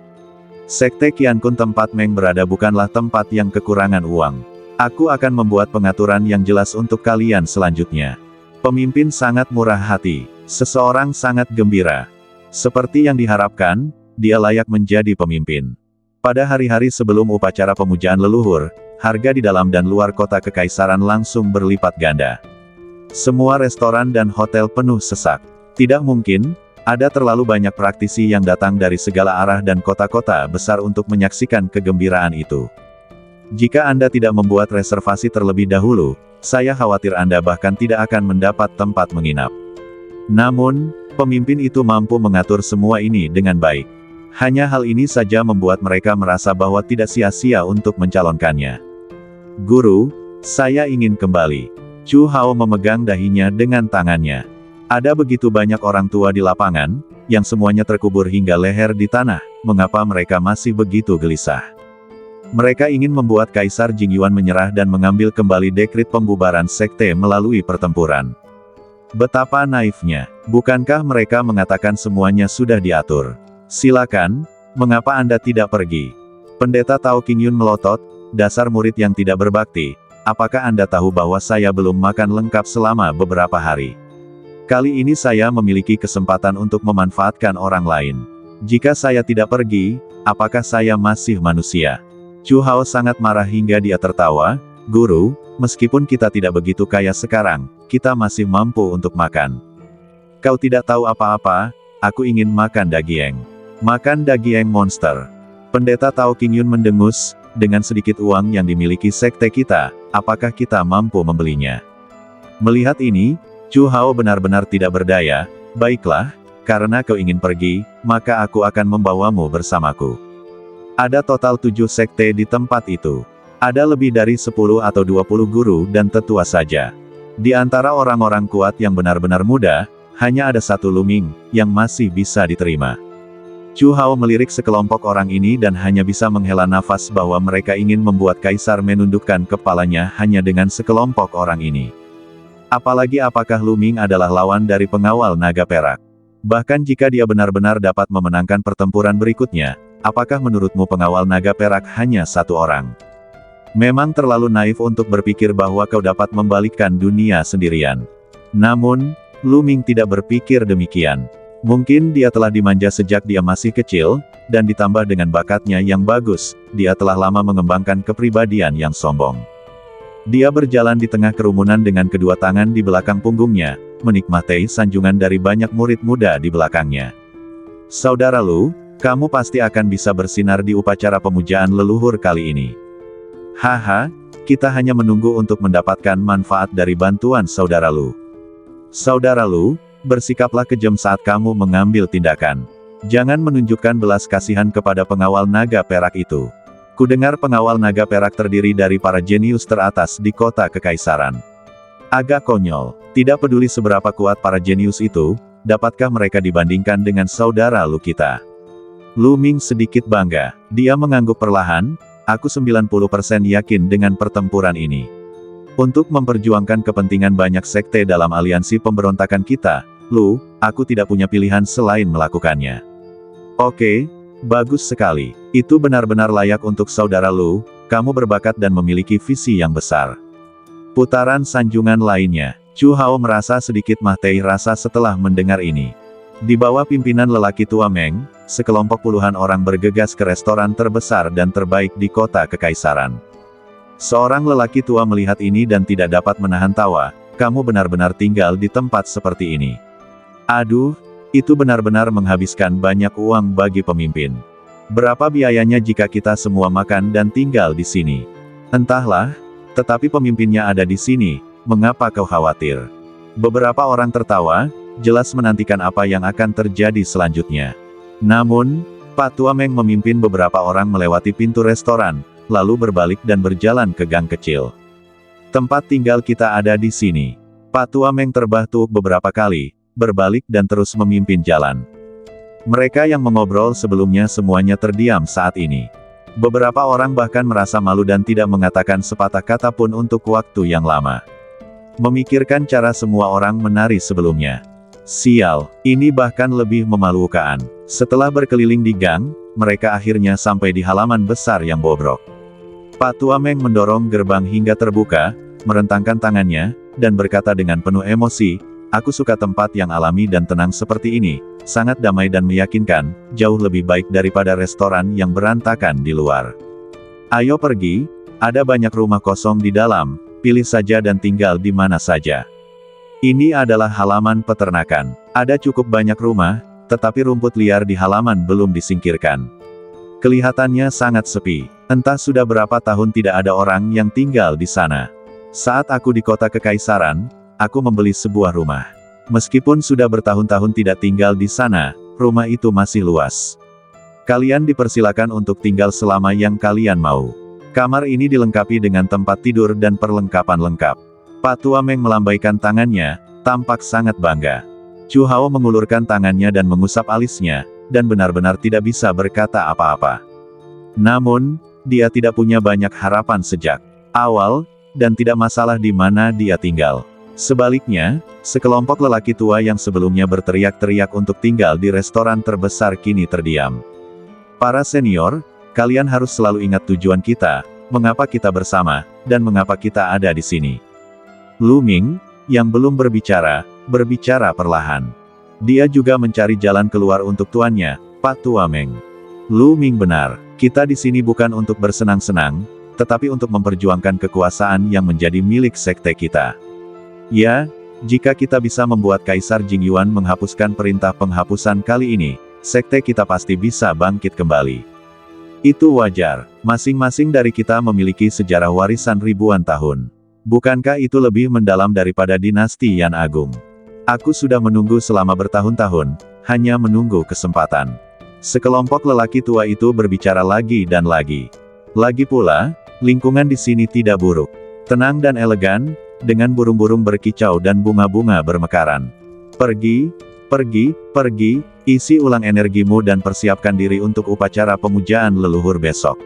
Sekte Qian Kun tempat Meng berada bukanlah tempat yang kekurangan uang. Aku akan membuat pengaturan yang jelas untuk kalian selanjutnya. Pemimpin sangat murah hati, seseorang sangat gembira. Seperti yang diharapkan, dia layak menjadi pemimpin. Pada hari-hari sebelum upacara pemujaan leluhur, harga di dalam dan luar kota kekaisaran langsung berlipat ganda. Semua restoran dan hotel penuh sesak. Tidak mungkin, ada terlalu banyak praktisi yang datang dari segala arah dan kota-kota besar untuk menyaksikan kegembiraan itu. Jika Anda tidak membuat reservasi terlebih dahulu, saya khawatir Anda bahkan tidak akan mendapat tempat menginap. Namun, pemimpin itu mampu mengatur semua ini dengan baik. Hanya hal ini saja membuat mereka merasa bahwa tidak sia-sia untuk mencalonkannya. Guru, saya ingin kembali. Chu Hao memegang dahinya dengan tangannya. Ada begitu banyak orang tua di lapangan, yang semuanya terkubur hingga leher di tanah, mengapa mereka masih begitu gelisah? Mereka ingin membuat Kaisar Jingyuan menyerah dan mengambil kembali dekrit pembubaran sekte melalui pertempuran. Betapa naifnya, bukankah mereka mengatakan semuanya sudah diatur? Silakan, mengapa Anda tidak pergi? Pendeta Tao King Yun melotot, dasar murid yang tidak berbakti, apakah Anda tahu bahwa saya belum makan lengkap selama beberapa hari? Kali ini saya memiliki kesempatan untuk memanfaatkan orang lain. Jika saya tidak pergi, apakah saya masih manusia? Chu Hao sangat marah hingga dia tertawa. Guru, meskipun kita tidak begitu kaya sekarang, kita masih mampu untuk makan. Kau tidak tahu apa-apa, aku ingin makan daging. Makan daging monster. Pendeta Tao Qingyun mendengus, dengan sedikit uang yang dimiliki sekte kita, apakah kita mampu membelinya? Melihat ini, Chu Hao benar-benar tidak berdaya. Baiklah, karena kau ingin pergi, maka aku akan membawamu bersamaku. Ada total 7 sekte di tempat itu. Ada lebih dari 10 atau 20 guru dan tetua saja. Di antara orang-orang kuat yang benar-benar muda, hanya ada satu Luming, yang masih bisa diterima. Chu Hao melirik sekelompok orang ini dan hanya bisa menghela nafas bahwa mereka ingin membuat kaisar menundukkan kepalanya hanya dengan sekelompok orang ini. Apalagi apakah Luming adalah lawan dari pengawal naga perak. Bahkan jika dia benar-benar dapat memenangkan pertempuran berikutnya, apakah menurutmu pengawal naga perak hanya satu orang? Memang terlalu naif untuk berpikir bahwa kau dapat membalikkan dunia sendirian. Namun, Luming tidak berpikir demikian. Mungkin dia telah dimanja sejak dia masih kecil, dan ditambah dengan bakatnya yang bagus, dia telah lama mengembangkan kepribadian yang sombong. Dia berjalan di tengah kerumunan dengan kedua tangan di belakang punggungnya, menikmati sanjungan dari banyak murid muda di belakangnya. Saudara Lu, kamu pasti akan bisa bersinar di upacara pemujaan leluhur kali ini. Haha, kita hanya menunggu untuk mendapatkan manfaat dari bantuan Saudara Lu. Saudara Lu, bersikaplah kejam saat kamu mengambil tindakan. Jangan menunjukkan belas kasihan kepada pengawal naga perak itu. Kudengar pengawal naga perak terdiri dari para jenius teratas di kota kekaisaran. Agak konyol, tidak peduli seberapa kuat para jenius itu, dapatkah mereka dibandingkan dengan Saudara Lu kita? Luming sedikit bangga, dia mengangguk perlahan. Aku 90% yakin dengan pertempuran ini. Untuk memperjuangkan kepentingan banyak sekte dalam aliansi pemberontakan kita, Lu, aku tidak punya pilihan selain melakukannya. Oke, bagus sekali. Itu benar-benar layak untuk Saudara Lu, kamu berbakat dan memiliki visi yang besar. Putaran sanjungan lainnya, Chu Hao merasa sedikit mahtai rasa setelah mendengar ini. Di bawah pimpinan lelaki tua Meng, sekelompok puluhan orang bergegas ke restoran terbesar dan terbaik di kota kekaisaran. Seorang lelaki tua melihat ini dan tidak dapat menahan tawa, kamu benar-benar tinggal di tempat seperti ini. Aduh, itu benar-benar menghabiskan banyak uang bagi pemimpin. Berapa biayanya jika kita semua makan dan tinggal di sini? Entahlah, tetapi pemimpinnya ada di sini, mengapa kau khawatir? Beberapa orang tertawa, jelas menantikan apa yang akan terjadi selanjutnya. Namun, Pak Tua Meng memimpin beberapa orang melewati pintu restoran, lalu berbalik dan berjalan ke gang kecil. Tempat tinggal kita ada di sini. Pak Tua Meng terbahtuk beberapa kali, berbalik dan terus memimpin jalan. Mereka yang mengobrol sebelumnya semuanya terdiam saat ini. Beberapa orang bahkan merasa malu dan tidak mengatakan sepatah kata pun untuk waktu yang lama. Memikirkan cara semua orang menari sebelumnya. Sial, ini bahkan lebih memalukan. Setelah berkeliling di gang, mereka akhirnya sampai di halaman besar yang bobrok. Pak Tua Meng mendorong gerbang hingga terbuka, merentangkan tangannya, dan berkata dengan penuh emosi, aku suka tempat yang alami dan tenang seperti ini, sangat damai dan meyakinkan, jauh lebih baik daripada restoran yang berantakan di luar. Ayo pergi, ada banyak rumah kosong di dalam, pilih saja dan tinggal di mana saja. Ini adalah halaman peternakan. Ada cukup banyak rumah, tetapi rumput liar di halaman belum disingkirkan. Kelihatannya sangat sepi. Entah sudah berapa tahun tidak ada orang yang tinggal di sana. Saat aku di kota kekaisaran, aku membeli sebuah rumah. Meskipun sudah bertahun-tahun tidak tinggal di sana, rumah itu masih luas. Kalian dipersilakan untuk tinggal selama yang kalian mau. Kamar ini dilengkapi dengan tempat tidur dan perlengkapan lengkap. Pak Tua Meng melambaikan tangannya, tampak sangat bangga. Chu Hao mengulurkan tangannya dan mengusap alisnya, dan benar-benar tidak bisa berkata apa-apa. Namun, dia tidak punya banyak harapan sejak awal, dan tidak masalah di mana dia tinggal. Sebaliknya, sekelompok lelaki tua yang sebelumnya berteriak-teriak untuk tinggal di restoran terbesar kini terdiam. Para senior, kalian harus selalu ingat tujuan kita, mengapa kita bersama, dan mengapa kita ada di sini. Luming, yang belum berbicara perlahan. Dia juga mencari jalan keluar untuk tuannya, Pak Tua Meng. Lu Ming benar, kita di sini bukan untuk bersenang-senang, tetapi untuk memperjuangkan kekuasaan yang menjadi milik sekte kita. Ya, jika kita bisa membuat Kaisar Jingyuan menghapuskan perintah penghapusan kali ini, sekte kita pasti bisa bangkit kembali. Itu wajar, masing-masing dari kita memiliki sejarah warisan ribuan tahun. Bukankah itu lebih mendalam daripada dinasti Yan Agung? Aku sudah menunggu selama bertahun-tahun, hanya menunggu kesempatan. Sekelompok lelaki tua itu berbicara lagi dan lagi. Lagi pula, lingkungan di sini tidak buruk. Tenang dan elegan, dengan burung-burung berkicau dan bunga-bunga bermekaran. Pergi, pergi, pergi, isi ulang energimu dan persiapkan diri untuk upacara pemujaan leluhur besok.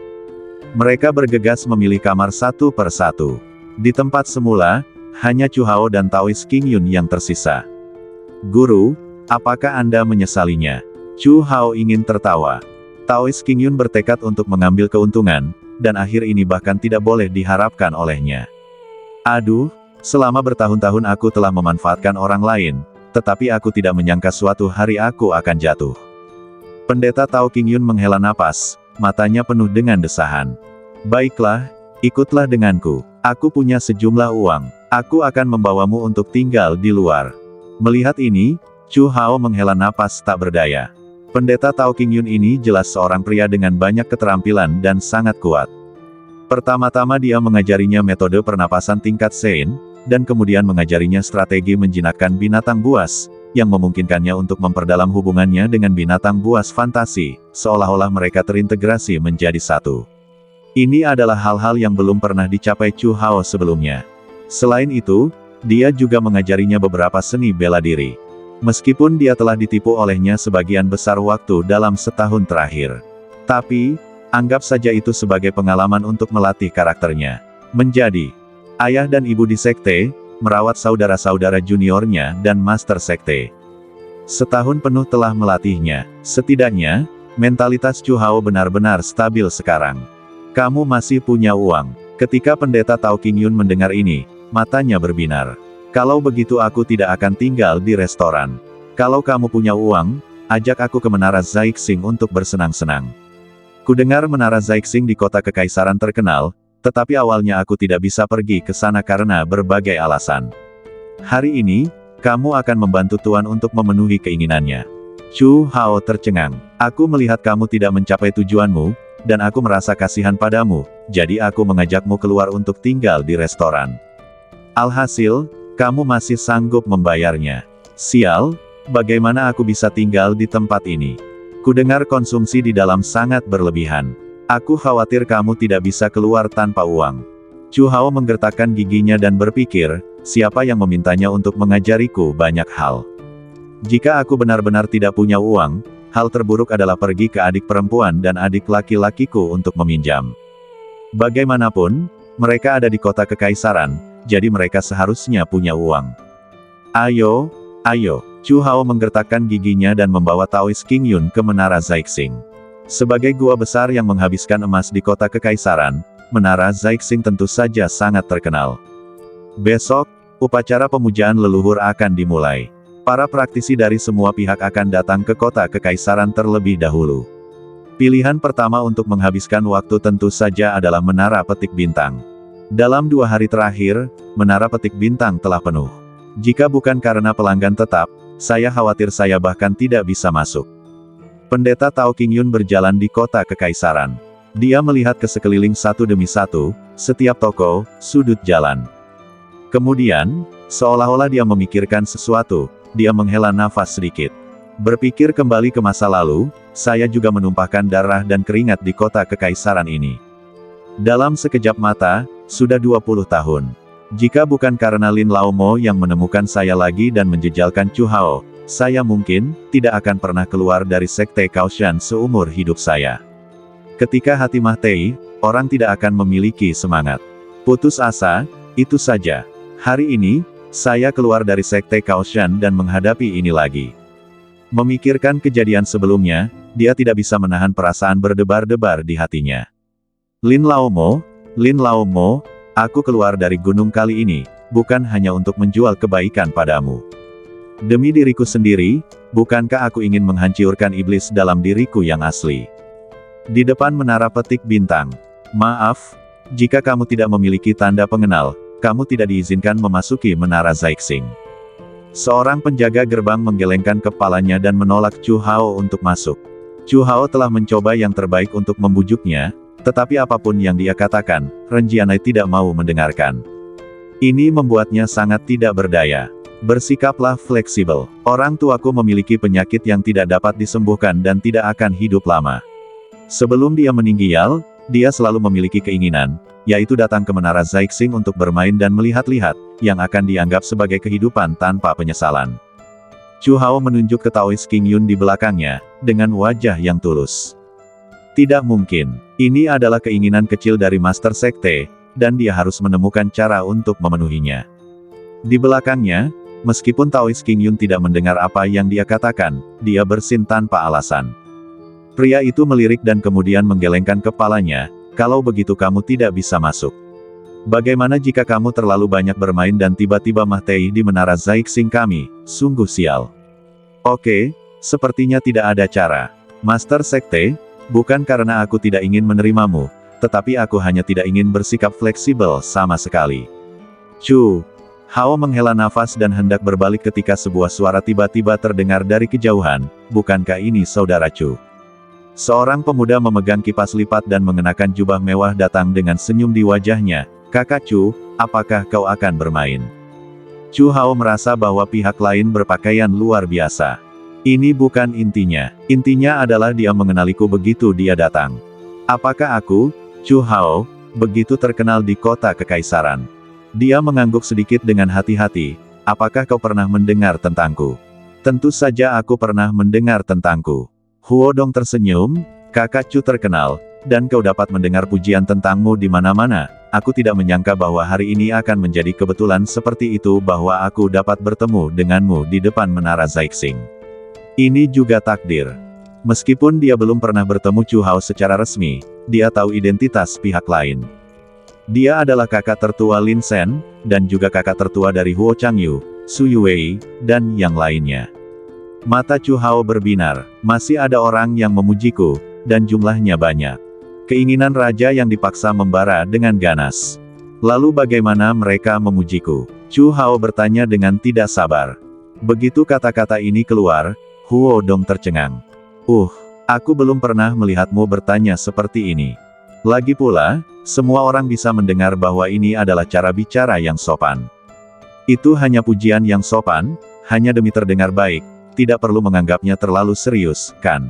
Mereka bergegas memilih kamar satu per satu. Di tempat semula, hanya Chu Hao dan Taoist King Yun yang tersisa. Guru, apakah Anda menyesalinya? Chu Hao ingin tertawa. Taoist King Yun bertekad untuk mengambil keuntungan, dan akhir ini bahkan tidak boleh diharapkan olehnya. Aduh, selama bertahun-tahun aku telah memanfaatkan orang lain, tetapi aku tidak menyangka suatu hari aku akan jatuh. Pendeta Tao King Yun menghela napas, matanya penuh dengan desahan. Baiklah, ikutlah denganku. Aku punya sejumlah uang. Aku akan membawamu untuk tinggal di luar. Melihat ini, Chu Hao menghela napas tak berdaya. Pendeta Tao King Yun ini jelas seorang pria dengan banyak keterampilan dan sangat kuat. Pertama-tama dia mengajarinya metode pernapasan tingkat Sein, dan kemudian mengajarinya strategi menjinakkan binatang buas, yang memungkinkannya untuk memperdalam hubungannya dengan binatang buas fantasi, seolah-olah mereka terintegrasi menjadi satu. Ini adalah hal-hal yang belum pernah dicapai Chu Hao sebelumnya. Selain itu, dia juga mengajarinya beberapa seni bela diri. Meskipun dia telah ditipu olehnya sebagian besar waktu dalam setahun terakhir. Tapi, anggap saja itu sebagai pengalaman untuk melatih karakternya. Menjadi ayah dan ibu di sekte, merawat saudara-saudara juniornya dan master sekte. Setahun penuh telah melatihnya. Setidaknya, mentalitas Chu Hao benar-benar stabil sekarang. Kamu masih punya uang. Ketika pendeta Tao King Yun mendengar ini, matanya berbinar. Kalau begitu aku tidak akan tinggal di restoran. Kalau kamu punya uang, ajak aku ke Menara Zaixing untuk bersenang-senang. Kudengar Menara Zaixing di kota kekaisaran terkenal, tetapi awalnya aku tidak bisa pergi ke sana karena berbagai alasan. Hari ini, kamu akan membantu Tuan untuk memenuhi keinginannya. Chu Hao tercengang. Aku melihat kamu tidak mencapai tujuanmu, dan aku merasa kasihan padamu, jadi aku mengajakmu keluar untuk tinggal di restoran. Alhasil, kamu masih sanggup membayarnya. Sial, bagaimana aku bisa tinggal di tempat ini? Kudengar konsumsi di dalam sangat berlebihan. Aku khawatir kamu tidak bisa keluar tanpa uang. Chu Hao menggertakkan giginya dan berpikir, siapa yang memintanya untuk mengajariku banyak hal? Jika aku benar-benar tidak punya uang, hal terburuk adalah pergi ke adik perempuan dan adik laki-lakiku untuk meminjam. Bagaimanapun, mereka ada di kota kekaisaran, jadi mereka seharusnya punya uang. Ayo, ayo, Chu Hao menggertakkan giginya dan membawa Taoist King Yun ke Menara Zaixing. Sebagai gua besar yang menghabiskan emas di kota kekaisaran, Menara Zaixing tentu saja sangat terkenal. Besok, upacara pemujaan leluhur akan dimulai. Para praktisi dari semua pihak akan datang ke kota kekaisaran terlebih dahulu. Pilihan pertama untuk menghabiskan waktu tentu saja adalah Menara Petik Bintang. Dalam 2 hari terakhir, Menara Petik Bintang telah penuh. Jika bukan karena pelanggan tetap, saya khawatir saya bahkan tidak bisa masuk. Pendeta Tao King Yun berjalan di kota kekaisaran. Dia melihat ke sekeliling satu demi satu, setiap toko, sudut jalan. Kemudian, seolah-olah dia memikirkan sesuatu, dia menghela nafas sedikit. Berpikir kembali ke masa lalu, saya juga menumpahkan darah dan keringat di kota kekaisaran ini. Dalam sekejap mata, sudah 20 tahun. Jika bukan karena Lin Laomo yang menemukan saya lagi dan menjejalkan Chu Hao, saya mungkin tidak akan pernah keluar dari sekte Kaoshan seumur hidup saya. Ketika hati mati, orang tidak akan memiliki semangat. Putus asa, itu saja. Hari ini, saya keluar dari sekte Kaoshan dan menghadapi ini lagi. Memikirkan kejadian sebelumnya, dia tidak bisa menahan perasaan berdebar-debar di hatinya. Lin Laomo, aku keluar dari gunung kali ini, bukan hanya untuk menjual kebaikan padamu. Demi diriku sendiri, bukankah aku ingin menghancurkan iblis dalam diriku yang asli? Di depan menara petik bintang. Maaf, jika kamu tidak memiliki tanda pengenal, kamu tidak diizinkan memasuki menara Zaixing. Seorang penjaga gerbang menggelengkan kepalanya dan menolak Chu Hao untuk masuk. Chu Hao telah mencoba yang terbaik untuk membujuknya, tetapi apapun yang dia katakan, Ren Jianai tidak mau mendengarkan. Ini membuatnya sangat tidak berdaya. Bersikaplah fleksibel. Orang tuaku memiliki penyakit yang tidak dapat disembuhkan dan tidak akan hidup lama. Sebelum dia meninggal, dia selalu memiliki keinginan, yaitu datang ke menara Zaixing untuk bermain dan melihat-lihat, yang akan dianggap sebagai kehidupan tanpa penyesalan. Chu Hao menunjuk ke Taoist King Yun di belakangnya, dengan wajah yang tulus. Tidak mungkin. Ini adalah keinginan kecil dari Master Sekte, dan dia harus menemukan cara untuk memenuhinya. Di belakangnya, meskipun Taoist King Yun tidak mendengar apa yang dia katakan, dia bersin tanpa alasan. Pria itu melirik dan kemudian menggelengkan kepalanya, kalau begitu kamu tidak bisa masuk. Bagaimana jika kamu terlalu banyak bermain dan tiba-tiba Mahtei di menara Zaixing kami, sungguh sial. Oke, sepertinya tidak ada cara. Master Sekte, bukan karena aku tidak ingin menerimamu, tetapi aku hanya tidak ingin bersikap fleksibel sama sekali. Chu Hao menghela nafas dan hendak berbalik ketika sebuah suara tiba-tiba terdengar dari kejauhan, bukankah ini saudara Chu? Seorang pemuda memegang kipas lipat dan mengenakan jubah mewah datang dengan senyum di wajahnya. Kakak Chu, apakah kau akan bermain? Chu Hao merasa bahwa pihak lain berpakaian luar biasa. Ini bukan intinya. Intinya adalah dia mengenaliku begitu dia datang. Apakah aku, Chu Hao, begitu terkenal di kota kekaisaran? Dia mengangguk sedikit dengan hati-hati. Apakah kau pernah mendengar tentangku? Tentu saja aku pernah mendengar tentangku. Huo Dong tersenyum, kakak Chu terkenal, dan kau dapat mendengar pujian tentangmu di mana-mana. Aku tidak menyangka bahwa hari ini akan menjadi kebetulan seperti itu bahwa aku dapat bertemu denganmu di depan menara Zaixing. Ini juga takdir. Meskipun dia belum pernah bertemu Chu Hao secara resmi, dia tahu identitas pihak lain. Dia adalah kakak tertua Lin Shen, dan juga kakak tertua dari Huo Changyu, Su Yuwei, dan yang lainnya. Mata Chu Hao berbinar, masih ada orang yang memujiku, dan jumlahnya banyak. Keinginan raja yang dipaksa membara dengan ganas. Lalu bagaimana mereka memujiku? Chu Hao bertanya dengan tidak sabar. Begitu kata-kata ini keluar, Huo Dong tercengang. Aku belum pernah melihatmu bertanya seperti ini. Lagi pula, semua orang bisa mendengar bahwa ini adalah cara bicara yang sopan. Itu hanya pujian yang sopan, hanya demi terdengar baik, tidak perlu menganggapnya terlalu serius, kan?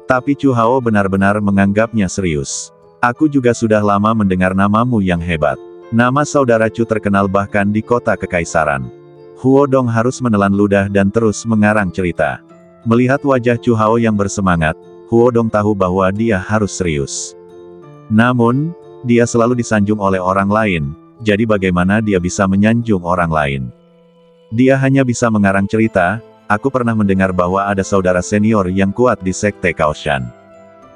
Tapi Chu Hao benar-benar menganggapnya serius. Aku juga sudah lama mendengar namamu yang hebat. Nama saudara Chu terkenal bahkan di kota kekaisaran. Huo Dong harus menelan ludah dan terus mengarang cerita. Melihat wajah Chu Hao yang bersemangat, Huo Dong tahu bahwa dia harus serius. Namun, dia selalu disanjung oleh orang lain, jadi bagaimana dia bisa menyanjung orang lain? Dia hanya bisa mengarang cerita. Aku pernah mendengar bahwa ada saudara senior yang kuat di Sekte Kaoshan.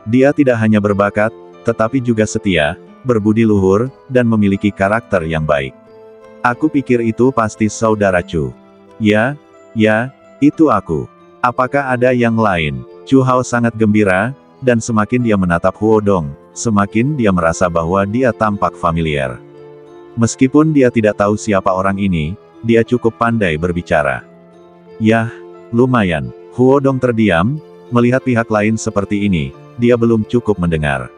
Dia tidak hanya berbakat, tetapi juga setia, berbudi luhur, dan memiliki karakter yang baik. Aku pikir itu pasti saudara Chu. Ya, itu aku. Apakah ada yang lain? Chu Hao sangat gembira, dan semakin dia menatap Huo Dong, semakin dia merasa bahwa dia tampak familiar. Meskipun dia tidak tahu siapa orang ini, dia cukup pandai berbicara. Yah, lumayan. Huo Dong terdiam, melihat pihak lain seperti ini, dia belum cukup mendengar.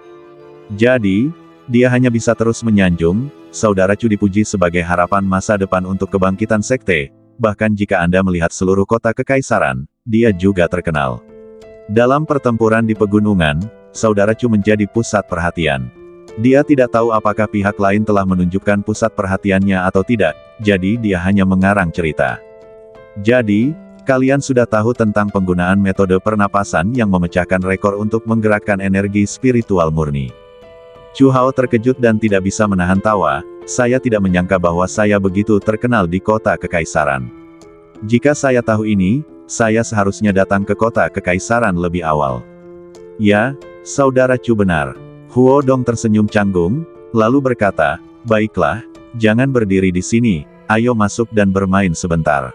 Jadi, dia hanya bisa terus menyanjung, saudara Chu dipuji sebagai harapan masa depan untuk kebangkitan sekte, bahkan jika Anda melihat seluruh kota kekaisaran, dia juga terkenal. Dalam pertempuran di pegunungan, saudara Chu menjadi pusat perhatian. Dia tidak tahu apakah pihak lain telah menunjukkan pusat perhatiannya atau tidak, jadi dia hanya mengarang cerita. Jadi, kalian sudah tahu tentang penggunaan metode pernapasan yang memecahkan rekor untuk menggerakkan energi spiritual murni. Chu Hao terkejut dan tidak bisa menahan tawa. Saya tidak menyangka bahwa saya begitu terkenal di kota kekaisaran. Jika saya tahu ini, saya seharusnya datang ke kota kekaisaran lebih awal. Ya, saudara Chu benar. Huo Dong tersenyum canggung, lalu berkata, baiklah, jangan berdiri di sini, ayo masuk dan bermain sebentar.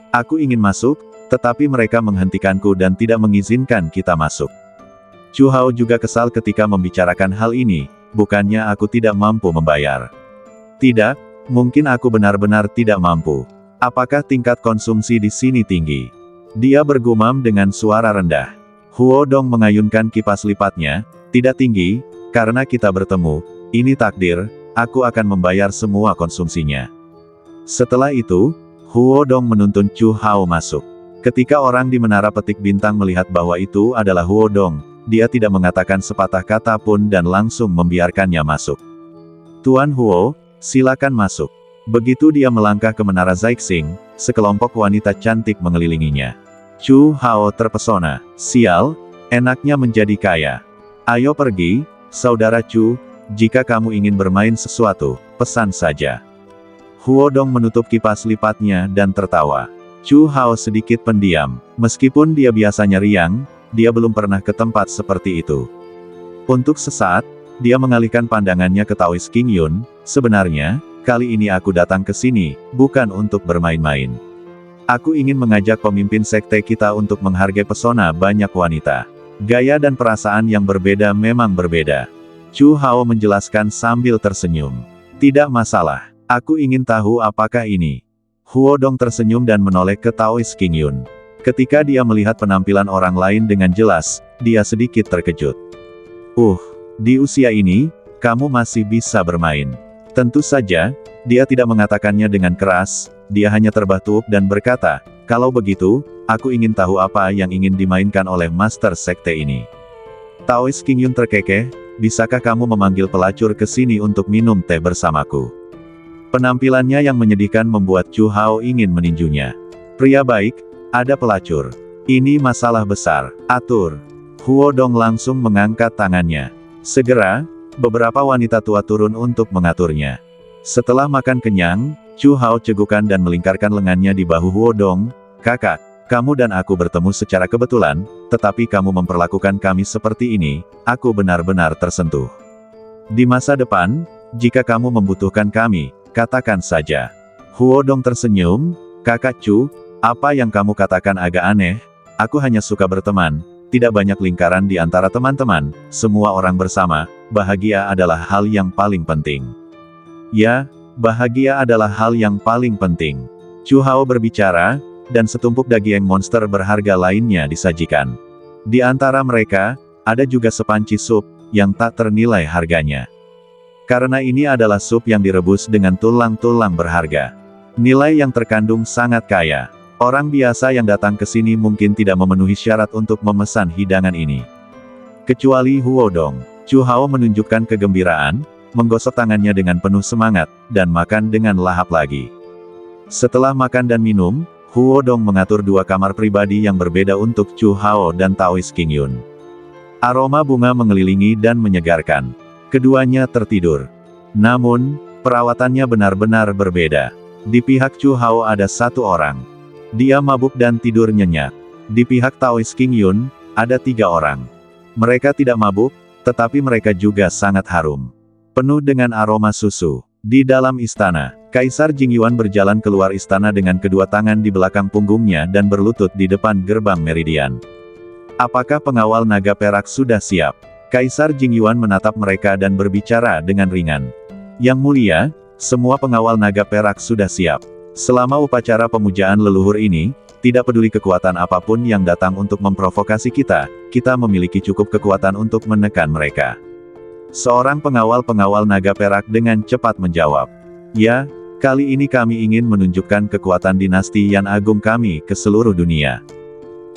Aku ingin masuk, tetapi mereka menghentikanku dan tidak mengizinkan kita masuk. Chu Hao juga kesal ketika membicarakan hal ini, bukannya aku tidak mampu membayar. Tidak, mungkin aku benar-benar tidak mampu. Apakah tingkat konsumsi di sini tinggi? Dia bergumam dengan suara rendah. Huo Dong mengayunkan kipas lipatnya, tidak tinggi, karena kita bertemu, ini takdir, aku akan membayar semua konsumsinya. Setelah itu, Huo Dong menuntun Chu Hao masuk. Ketika orang di Menara Petik Bintang melihat bahwa itu adalah Huo Dong, dia tidak mengatakan sepatah kata pun dan langsung membiarkannya masuk. Tuan Huo, silakan masuk. Begitu dia melangkah ke Menara Zaixing, sekelompok wanita cantik mengelilinginya. Chu Hao terpesona. Sial, enaknya menjadi kaya. Ayo pergi, saudara Chu, jika kamu ingin bermain sesuatu, pesan saja. Huo Dong menutup kipas lipatnya dan tertawa. Chu Hao sedikit pendiam. Meskipun dia biasanya riang, dia belum pernah ke tempat seperti itu. Untuk sesaat, dia mengalihkan pandangannya ke Taoist King Yun. Sebenarnya, kali ini aku datang ke sini, bukan untuk bermain-main. Aku ingin mengajak pemimpin sekte kita untuk menghargai pesona banyak wanita. Gaya dan perasaan yang berbeda memang berbeda. Chu Hao menjelaskan sambil tersenyum. Tidak masalah, aku ingin tahu apakah ini. Huo Dong tersenyum dan menoleh ke Taoist King Yun. Ketika dia melihat penampilan orang lain dengan jelas, dia sedikit terkejut. Di usia ini, kamu masih bisa bermain. Tentu saja, dia tidak mengatakannya dengan keras, dia hanya terbatuk dan berkata, kalau begitu, aku ingin tahu apa yang ingin dimainkan oleh master sekte ini. Taoist King Yun terkekeh, bisakah kamu memanggil pelacur ke sini untuk minum teh bersamaku? Penampilannya yang menyedihkan membuat Chu Hao ingin meninjunya. Pria baik, ada pelacur. Ini masalah besar, atur. Huo Dong langsung mengangkat tangannya. Segera, beberapa wanita tua turun untuk mengaturnya. Setelah makan kenyang, Chu Hao cegukan dan melingkarkan lengannya di bahu Huo Dong. Kakak, kamu dan aku bertemu secara kebetulan, tetapi kamu memperlakukan kami seperti ini, aku benar-benar tersentuh. Di masa depan, jika kamu membutuhkan kami, katakan saja. Huo Dong tersenyum, Kakak Chu, apa yang kamu katakan agak aneh, aku hanya suka berteman, tidak banyak lingkaran di antara teman-teman, semua orang bersama, bahagia adalah hal yang paling penting. Ya, bahagia adalah hal yang paling penting. Chu Hao berbicara, dan setumpuk daging monster berharga lainnya disajikan. Di antara mereka, ada juga sepanci sup, yang tak ternilai harganya. Karena ini adalah sup yang direbus dengan tulang-tulang berharga. Nilai yang terkandung sangat kaya. Orang biasa yang datang ke sini mungkin tidak memenuhi syarat untuk memesan hidangan ini. Kecuali Huo Dong. Chu Hao menunjukkan kegembiraan, menggosok tangannya dengan penuh semangat, dan makan dengan lahap lagi. Setelah makan dan minum, Huo Dong mengatur dua kamar pribadi yang berbeda untuk Chu Hao dan Taoist King Yun. Aroma bunga mengelilingi dan menyegarkan. Keduanya tertidur. Namun, perawatannya benar-benar berbeda. Di pihak Chu Hao ada satu orang. Dia mabuk dan tidur nyenyak. Di pihak Taoist King Yun, ada 3 orang. Mereka tidak mabuk, tetapi mereka juga sangat harum. Penuh dengan aroma susu. Di dalam istana, Kaisar Jingyuan berjalan keluar istana dengan kedua tangan di belakang punggungnya dan berlutut di depan gerbang Meridian. Apakah pengawal naga perak sudah siap? Kaisar Jingyuan menatap mereka dan berbicara dengan ringan. Yang mulia, semua pengawal naga perak sudah siap. Selama upacara pemujaan leluhur ini, tidak peduli kekuatan apapun yang datang untuk memprovokasi kita, kita memiliki cukup kekuatan untuk menekan mereka. Seorang pengawal-pengawal naga perak dengan cepat menjawab. Ya, kali ini kami ingin menunjukkan kekuatan dinasti Yan Agung kami ke seluruh dunia.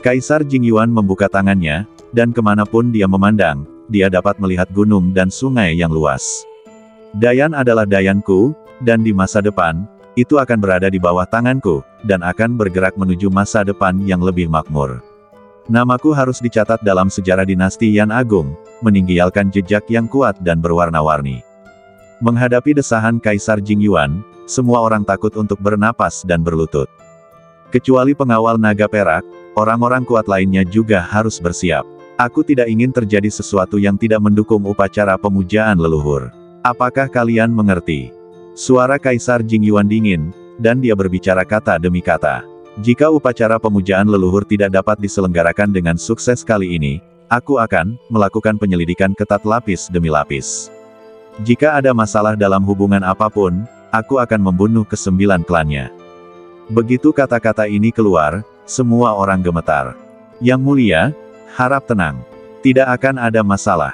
Kaisar Jingyuan membuka tangannya, dan kemanapun dia memandang, dia dapat melihat gunung dan sungai yang luas. Dayan adalah dayanku, dan di masa depan, itu akan berada di bawah tanganku, dan akan bergerak menuju masa depan yang lebih makmur. Namaku harus dicatat dalam sejarah dinasti Yan Agung, meninggalkan jejak yang kuat dan berwarna-warni. Menghadapi desahan Kaisar Jingyuan, semua orang takut untuk bernapas dan berlutut. Kecuali pengawal naga perak, orang-orang kuat lainnya juga harus bersiap. Aku tidak ingin terjadi sesuatu yang tidak mendukung upacara pemujaan leluhur. Apakah kalian mengerti? Suara Kaisar Jingyuan dingin, dan dia berbicara kata demi kata. Jika upacara pemujaan leluhur tidak dapat diselenggarakan dengan sukses kali ini, aku akan melakukan penyelidikan ketat lapis demi lapis. Jika ada masalah dalam hubungan apapun, aku akan membunuh ke-9 klannya." Begitu kata-kata ini keluar, semua orang gemetar. "Yang mulia, harap tenang. Tidak akan ada masalah.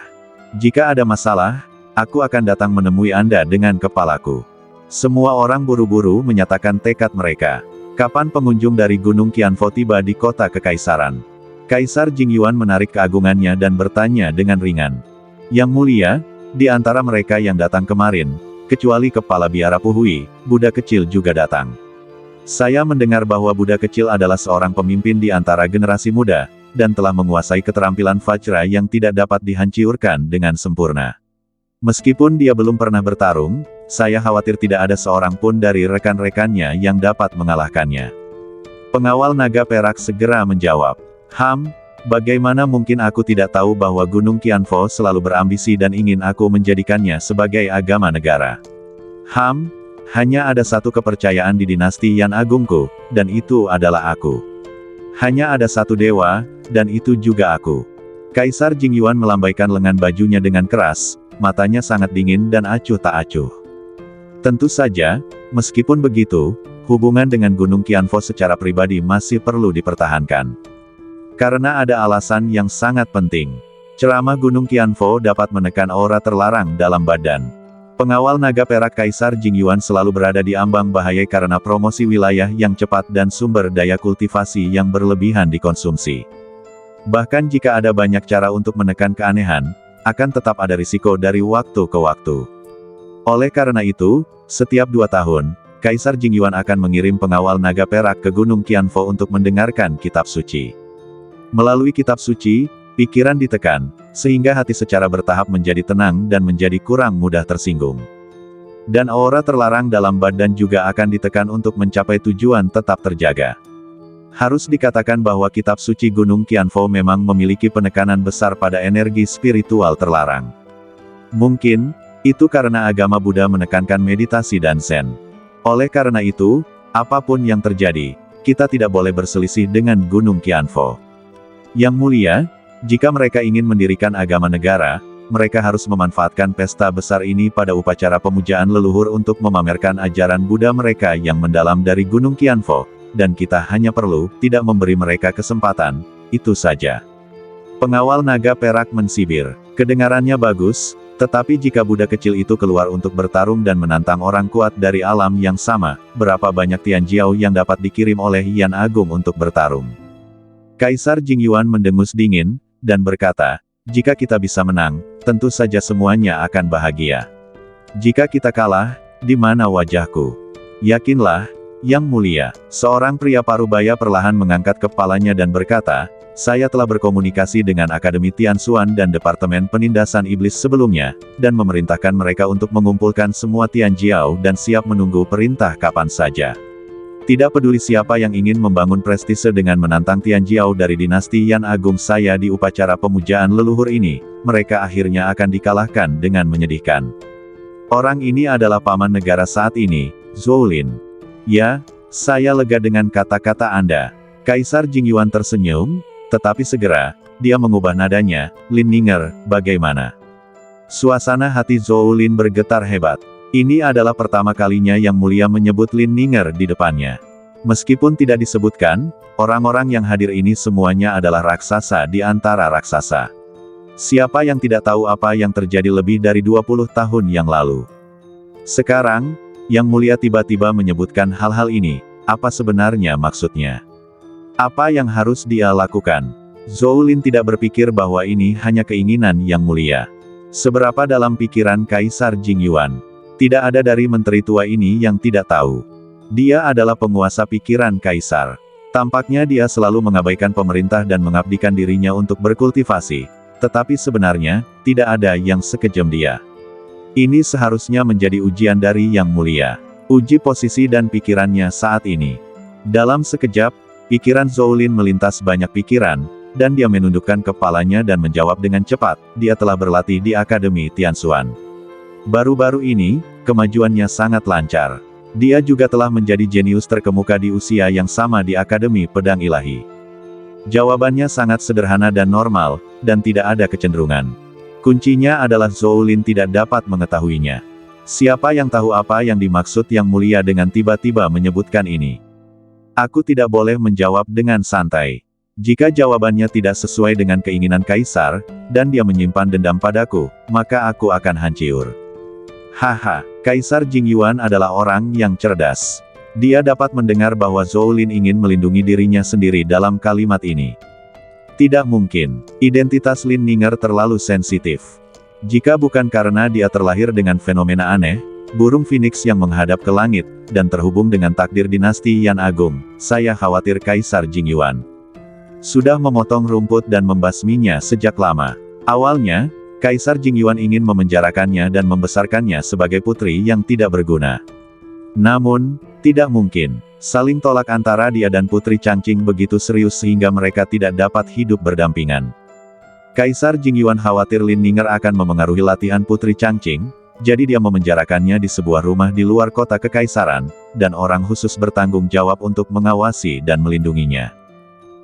Jika ada masalah, aku akan datang menemui Anda dengan kepalaku." Semua orang buru-buru menyatakan tekad mereka. Kapan pengunjung dari Gunung Qianfo tiba di kota kekaisaran? Kaisar Jingyuan menarik keagungannya dan bertanya dengan ringan. "Yang mulia, di antara mereka yang datang kemarin, kecuali kepala biara Puhui, Buddha kecil juga datang. Saya mendengar bahwa Buddha kecil adalah seorang pemimpin di antara generasi muda, dan telah menguasai keterampilan Vajra yang tidak dapat dihancurkan dengan sempurna. Meskipun dia belum pernah bertarung, saya khawatir tidak ada seorang pun dari rekan-rekannya yang dapat mengalahkannya." Pengawal naga perak segera menjawab. Bagaimana mungkin aku tidak tahu bahwa Gunung Qianfo selalu berambisi dan ingin aku menjadikannya sebagai agama negara. Hanya ada satu kepercayaan di dinasti Yan Agungku, dan itu adalah aku. Hanya ada satu dewa, dan itu juga aku." Kaisar Jingyuan melambaikan lengan bajunya dengan keras, matanya sangat dingin dan acuh tak acuh. Tentu saja, meskipun begitu, hubungan dengan Gunung Qianfo secara pribadi masih perlu dipertahankan. Karena ada alasan yang sangat penting. Ceramah Gunung Qianfo dapat menekan aura terlarang dalam badan. Pengawal naga perak Kaisar Jingyuan selalu berada di ambang bahaya karena promosi wilayah yang cepat dan sumber daya kultivasi yang berlebihan dikonsumsi. Bahkan jika ada banyak cara untuk menekan keanehan, akan tetap ada risiko dari waktu ke waktu. Oleh karena itu, setiap 2 tahun, Kaisar Jingyuan akan mengirim pengawal naga perak ke Gunung Qianfo untuk mendengarkan kitab suci. Melalui kitab suci, pikiran ditekan, sehingga hati secara bertahap menjadi tenang dan menjadi kurang mudah tersinggung. Dan aura terlarang dalam badan juga akan ditekan untuk mencapai tujuan tetap terjaga. Harus dikatakan bahwa kitab suci Gunung Qianfo memang memiliki penekanan besar pada energi spiritual terlarang. Mungkin, itu karena agama Buddha menekankan meditasi dan zen. Oleh karena itu, apapun yang terjadi, kita tidak boleh berselisih dengan Gunung Qianfo. Yang mulia, jika mereka ingin mendirikan agama negara, mereka harus memanfaatkan pesta besar ini pada upacara pemujaan leluhur untuk memamerkan ajaran Buddha mereka yang mendalam dari Gunung Qianfo, dan kita hanya perlu tidak memberi mereka kesempatan, itu saja. Pengawal naga perak mensibir. Kedengarannya bagus, tetapi jika Buddha kecil itu keluar untuk bertarung dan menantang orang kuat dari alam yang sama, berapa banyak Tianjiao yang dapat dikirim oleh Yan Agung untuk bertarung? Kaisar Jingyuan mendengus dingin, dan berkata, "Jika kita bisa menang, tentu saja semuanya akan bahagia. Jika kita kalah, di mana wajahku?" "Yakinlah, Yang Mulia." Seorang pria parubaya perlahan mengangkat kepalanya dan berkata, "Saya telah berkomunikasi dengan Akademi Tianxuan dan Departemen Penindasan Iblis sebelumnya, dan memerintahkan mereka untuk mengumpulkan semua Tianjiao dan siap menunggu perintah kapan saja. Tidak peduli siapa yang ingin membangun prestise dengan menantang Tianjiao dari dinasti Yan Agung saya di upacara pemujaan leluhur ini, mereka akhirnya akan dikalahkan dengan menyedihkan. Orang ini adalah paman negara saat ini, Zhou Lin." "Ya, saya lega dengan kata-kata Anda." Kaisar Jingyuan tersenyum, tetapi segera, dia mengubah nadanya, "Lin Ninger, bagaimana?" Suasana hati Zhou Lin bergetar hebat. Ini adalah pertama kalinya Yang Mulia menyebut Lin Ninger di depannya. Meskipun tidak disebutkan, orang-orang yang hadir ini semuanya adalah raksasa di antara raksasa. Siapa yang tidak tahu apa yang terjadi lebih dari 20 tahun yang lalu? Sekarang, Yang Mulia tiba-tiba menyebutkan hal-hal ini, apa sebenarnya maksudnya? Apa yang harus dia lakukan? Zhou Lin tidak berpikir bahwa ini hanya keinginan Yang Mulia. Seberapa dalam pikiran Kaisar Jingyuan? Tidak ada dari menteri tua ini yang tidak tahu. Dia adalah penguasa pikiran Kaisar. Tampaknya dia selalu mengabaikan pemerintah dan mengabdikan dirinya untuk berkultivasi. Tetapi sebenarnya, tidak ada yang sekejam dia. Ini seharusnya menjadi ujian dari Yang Mulia. Uji posisi dan pikirannya saat ini. Dalam sekejap, pikiran Zhou Lin melintas banyak pikiran, dan dia menundukkan kepalanya dan menjawab dengan cepat, dia telah berlatih di Akademi Tianxuan. Baru-baru ini, kemajuannya sangat lancar. Dia juga telah menjadi jenius terkemuka di usia yang sama di Akademi Pedang Ilahi. Jawabannya sangat sederhana dan normal, dan tidak ada kecenderungan. Kuncinya adalah Zhou Lin tidak dapat mengetahuinya. Siapa yang tahu apa yang dimaksud Yang Mulia dengan tiba-tiba menyebutkan ini? Aku tidak boleh menjawab dengan santai. Jika jawabannya tidak sesuai dengan keinginan Kaisar, dan dia menyimpan dendam padaku, maka aku akan hancur. Haha, Kaisar Jingyuan adalah orang yang cerdas. Dia dapat mendengar bahwa Zhou Lin ingin melindungi dirinya sendiri dalam kalimat ini. Tidak mungkin, identitas Lin Ninger terlalu sensitif. Jika bukan karena dia terlahir dengan fenomena aneh, burung phoenix yang menghadap ke langit, dan terhubung dengan takdir dinasti Yan Agung, saya khawatir Kaisar Jingyuan sudah memotong rumput dan membasminya sejak lama. Awalnya, Kaisar Jingyuan ingin memenjarakannya dan membesarkannya sebagai putri yang tidak berguna. Namun, tidak mungkin. Saling tolak antara dia dan Putri Changqing begitu serius sehingga mereka tidak dapat hidup berdampingan. Kaisar Jingyuan khawatir Lin Ninger akan memengaruhi latihan Putri Changqing, jadi dia memenjarakannya di sebuah rumah di luar kota kekaisaran, dan orang khusus bertanggung jawab untuk mengawasi dan melindunginya.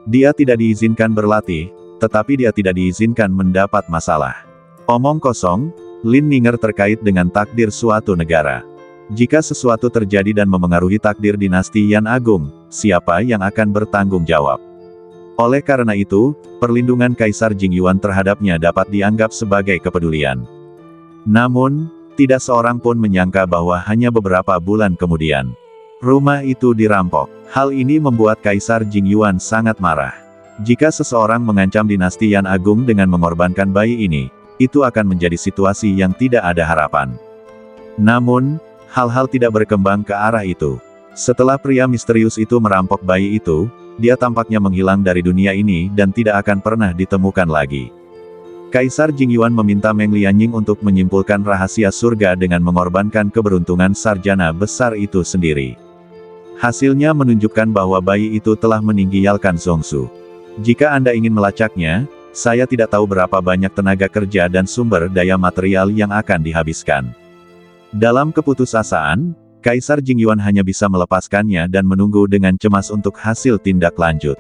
Dia tidak diizinkan berlatih, tetapi dia tidak diizinkan mendapat masalah. Omong kosong, Lin Ninger terkait dengan takdir suatu negara. Jika sesuatu terjadi dan memengaruhi takdir dinasti Yan Agung, siapa yang akan bertanggung jawab? Oleh karena itu, perlindungan Kaisar Jingyuan terhadapnya dapat dianggap sebagai kepedulian. Namun, tidak seorang pun menyangka bahwa hanya beberapa bulan kemudian, rumah itu dirampok. Hal ini membuat Kaisar Jingyuan sangat marah. Jika seseorang mengancam dinasti Yan Agung dengan mengorbankan bayi ini, itu akan menjadi situasi yang tidak ada harapan. Namun, hal-hal tidak berkembang ke arah itu. Setelah pria misterius itu merampok bayi itu, dia tampaknya menghilang dari dunia ini dan tidak akan pernah ditemukan lagi. Kaisar Jingyuan meminta Meng Lianying untuk menyimpulkan rahasia surga dengan mengorbankan keberuntungan sarjana besar itu sendiri. Hasilnya menunjukkan bahwa bayi itu telah meninggalkan Zhongsu. Jika Anda ingin melacaknya, saya tidak tahu berapa banyak tenaga kerja dan sumber daya material yang akan dihabiskan. Dalam keputusasaan, Kaisar Jingyuan hanya bisa melepaskannya dan menunggu dengan cemas untuk hasil tindak lanjut.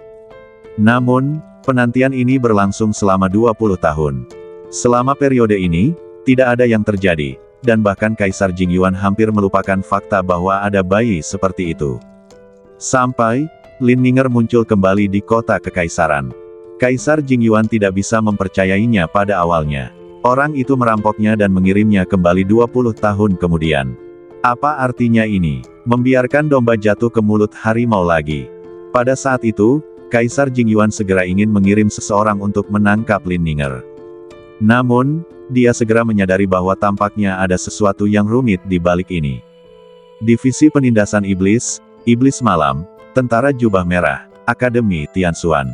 Namun, penantian ini berlangsung selama 20 tahun. Selama periode ini, tidak ada yang terjadi, dan bahkan Kaisar Jingyuan hampir melupakan fakta bahwa ada bayi seperti itu. Sampai, Lin Ninger muncul kembali di kota kekaisaran. Kaisar Jingyuan tidak bisa mempercayainya pada awalnya. Orang itu merampoknya dan mengirimnya kembali 20 tahun kemudian. Apa artinya ini? Membiarkan domba jatuh ke mulut harimau lagi. Pada saat itu, Kaisar Jingyuan segera ingin mengirim seseorang untuk menangkap Lin Ninger. Namun, dia segera menyadari bahwa tampaknya ada sesuatu yang rumit di balik ini. Divisi Penindasan Iblis, Iblis Malam, Tentara Jubah Merah, Akademi Tianxuan.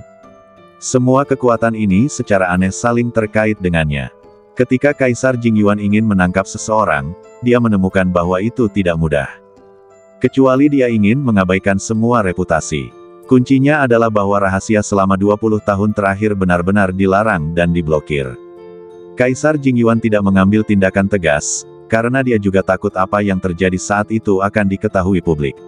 Semua kekuatan ini secara aneh saling terkait dengannya. Ketika Kaisar Jingyuan ingin menangkap seseorang, dia menemukan bahwa itu tidak mudah. Kecuali dia ingin mengabaikan semua reputasi. Kuncinya adalah bahwa rahasia selama 20 tahun terakhir benar-benar dilarang dan diblokir. Kaisar Jingyuan tidak mengambil tindakan tegas, karena dia juga takut apa yang terjadi saat itu akan diketahui publik.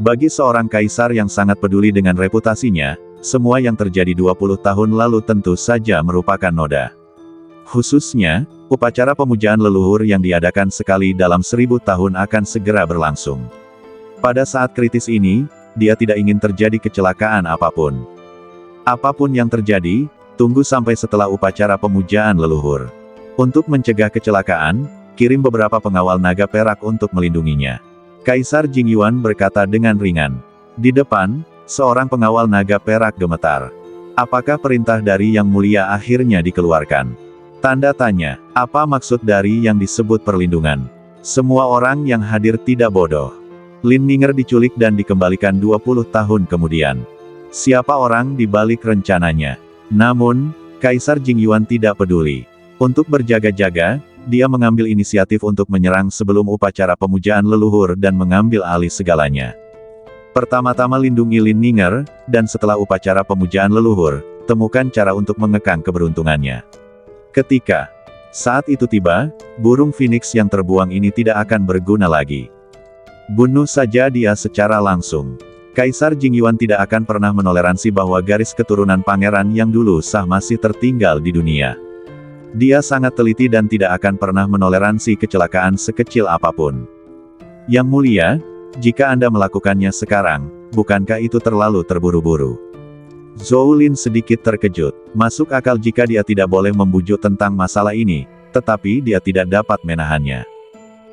Bagi seorang kaisar yang sangat peduli dengan reputasinya, semua yang terjadi 20 tahun lalu tentu saja merupakan noda. Khususnya, upacara pemujaan leluhur yang diadakan sekali dalam 1000 tahun akan segera berlangsung. Pada saat kritis ini, dia tidak ingin terjadi kecelakaan apapun. Apapun yang terjadi, tunggu sampai setelah upacara pemujaan leluhur. Untuk mencegah kecelakaan, kirim beberapa pengawal naga perak untuk melindunginya. Kaisar Jingyuan berkata dengan ringan. Di depan, seorang pengawal naga perak gemetar. Apakah perintah dari Yang Mulia akhirnya dikeluarkan? Tanda tanya, apa maksud dari yang disebut perlindungan? Semua orang yang hadir tidak bodoh. Lin Ninger diculik dan dikembalikan 20 tahun kemudian. Siapa orang di balik rencananya? Namun, Kaisar Jingyuan tidak peduli. Untuk berjaga-jaga, dia mengambil inisiatif untuk menyerang sebelum upacara pemujaan leluhur dan mengambil alih segalanya. Pertama-tama lindungi Lin Ninger, dan setelah upacara pemujaan leluhur, temukan cara untuk mengekang keberuntungannya. Ketika saat itu tiba, burung phoenix yang terbuang ini tidak akan berguna lagi. Bunuh saja dia secara langsung. Kaisar Jingyuan tidak akan pernah menoleransi bahwa garis keturunan pangeran yang dulu sah masih tertinggal di dunia. Dia sangat teliti dan tidak akan pernah menoleransi kecelakaan sekecil apapun. Yang mulia, jika Anda melakukannya sekarang, bukankah itu terlalu terburu-buru? Zhou Lin sedikit terkejut. Masuk akal jika dia tidak boleh membujuk tentang masalah ini, tetapi dia tidak dapat menahannya.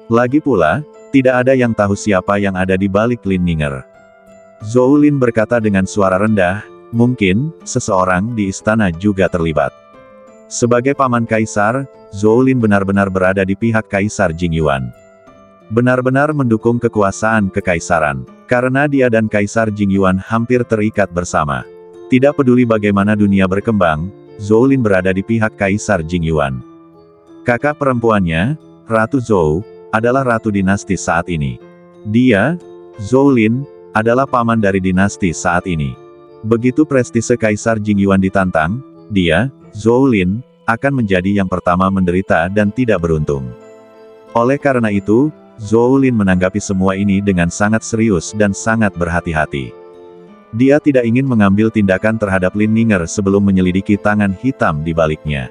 Lagi pula, tidak ada yang tahu siapa yang ada di balik Lin Ninger. Zhou Lin berkata dengan suara rendah, mungkin, seseorang di istana juga terlibat. Sebagai paman kaisar, Zhou Lin benar-benar berada di pihak Kaisar Jingyuan. Benar-benar mendukung kekuasaan kekaisaran, karena dia dan Kaisar Jingyuan hampir terikat bersama. Tidak peduli bagaimana dunia berkembang, Zhou Lin berada di pihak Kaisar Jingyuan. Kakak perempuannya, Ratu Zhou, adalah ratu dinasti saat ini. Dia, Zhou Lin, adalah paman dari dinasti saat ini. Begitu prestise Kaisar Jingyuan ditantang, dia, Zhou Lin, akan menjadi yang pertama menderita dan tidak beruntung. Oleh karena itu, Zhou Lin menanggapi semua ini dengan sangat serius dan sangat berhati-hati. Dia tidak ingin mengambil tindakan terhadap Lin Ninger sebelum menyelidiki tangan hitam di baliknya.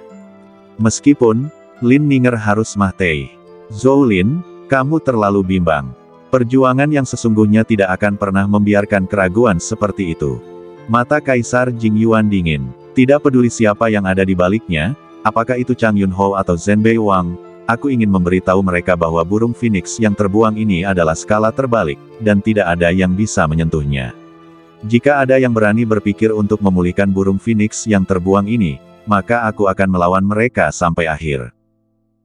Meskipun, Lin Ninger harus mati. Zhou Lin, kamu terlalu bimbang. Perjuangan yang sesungguhnya tidak akan pernah membiarkan keraguan seperti itu. Mata Kaisar Jingyuan dingin. Tidak peduli siapa yang ada di baliknya, apakah itu Chang Yunhou atau Zhenbei Wang, aku ingin memberitahu mereka bahwa burung phoenix yang terbuang ini adalah skala terbalik, dan tidak ada yang bisa menyentuhnya. Jika ada yang berani berpikir untuk memulihkan burung phoenix yang terbuang ini, maka aku akan melawan mereka sampai akhir.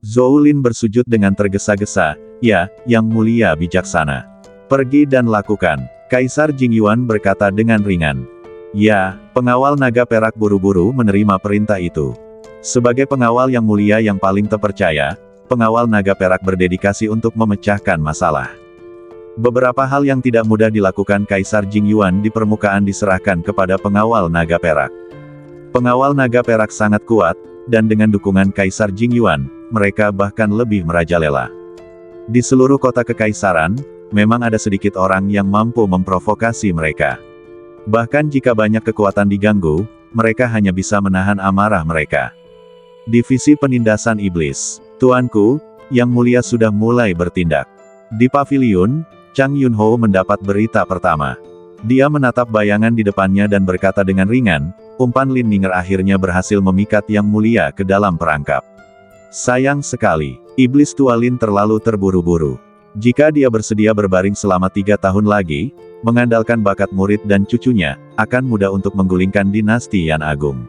Zhou Lin bersujud dengan tergesa-gesa, ya, yang mulia bijaksana. Pergi dan lakukan. Kaisar Jingyuan berkata dengan ringan. Ya, pengawal naga perak buru-buru menerima perintah itu. Sebagai pengawal yang mulia yang paling terpercaya, pengawal naga perak berdedikasi untuk memecahkan masalah. Beberapa hal yang tidak mudah dilakukan Kaisar Jingyuan di permukaan diserahkan kepada pengawal naga perak. Pengawal naga perak sangat kuat, dan dengan dukungan Kaisar Jingyuan, mereka bahkan lebih merajalela. Di seluruh kota kekaisaran, memang ada sedikit orang yang mampu memprovokasi mereka. Bahkan jika banyak kekuatan diganggu, mereka hanya bisa menahan amarah mereka. Divisi Penindasan Iblis. Tuanku, yang mulia sudah mulai bertindak. Di paviliun, Chang Yunhou mendapat berita pertama. Dia menatap bayangan di depannya dan berkata dengan ringan, umpan Lin Ninger akhirnya berhasil memikat yang mulia ke dalam perangkap. Sayang sekali, iblis tua Lin terlalu terburu-buru. Jika dia bersedia berbaring selama 3 tahun lagi, mengandalkan bakat murid dan cucunya, akan mudah untuk menggulingkan dinasti Yan Agung.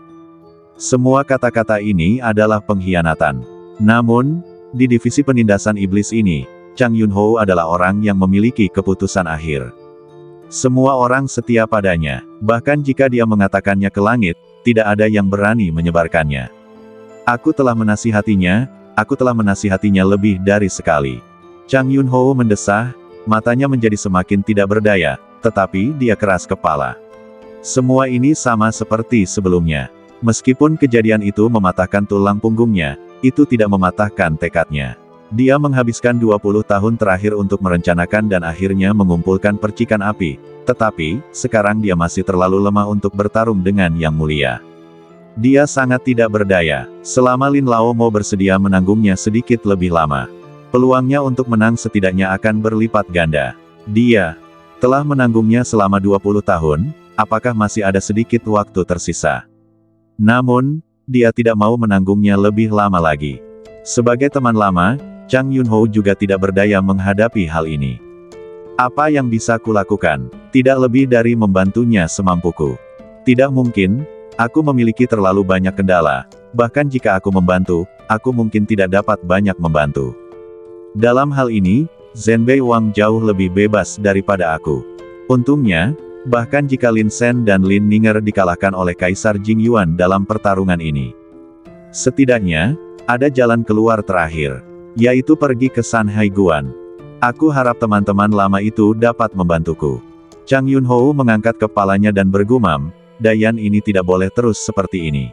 Semua kata-kata ini adalah pengkhianatan. Namun, di divisi penindasan iblis ini, Chang Yunhou adalah orang yang memiliki keputusan akhir. Semua orang setia padanya, bahkan jika dia mengatakannya ke langit, tidak ada yang berani menyebarkannya. Aku telah menasihatinya lebih dari sekali. Chang Yunhou mendesah, matanya menjadi semakin tidak berdaya, tetapi dia keras kepala. Semua ini sama seperti sebelumnya. Meskipun kejadian itu mematahkan tulang punggungnya, itu tidak mematahkan tekadnya. Dia menghabiskan 20 tahun terakhir untuk merencanakan dan akhirnya mengumpulkan percikan api, tetapi, sekarang dia masih terlalu lemah untuk bertarung dengan Yang Mulia. Dia sangat tidak berdaya, selama Lin Lao mau bersedia menanggungnya sedikit lebih lama. Peluangnya untuk menang setidaknya akan berlipat ganda. Dia telah menanggungnya selama 20 tahun, apakah masih ada sedikit waktu tersisa? Namun, dia tidak mau menanggungnya lebih lama lagi. Sebagai teman lama, Chang Yunhou juga tidak berdaya menghadapi hal ini. Apa yang bisa kulakukan? Tidak lebih dari membantunya semampuku. Tidak mungkin, aku memiliki terlalu banyak kendala, bahkan jika aku membantu, aku mungkin tidak dapat banyak membantu. Dalam hal ini, Zhenbei Wang jauh lebih bebas daripada aku. Untungnya, bahkan jika Lin Shen dan Lin Ninger dikalahkan oleh Kaisar Jingyuan dalam pertarungan ini, setidaknya, ada jalan keluar terakhir, yaitu pergi ke Sanhai Guan. Aku harap teman-teman lama itu dapat membantuku. Chang Yunhou mengangkat kepalanya dan bergumam, Dayan ini tidak boleh terus seperti ini.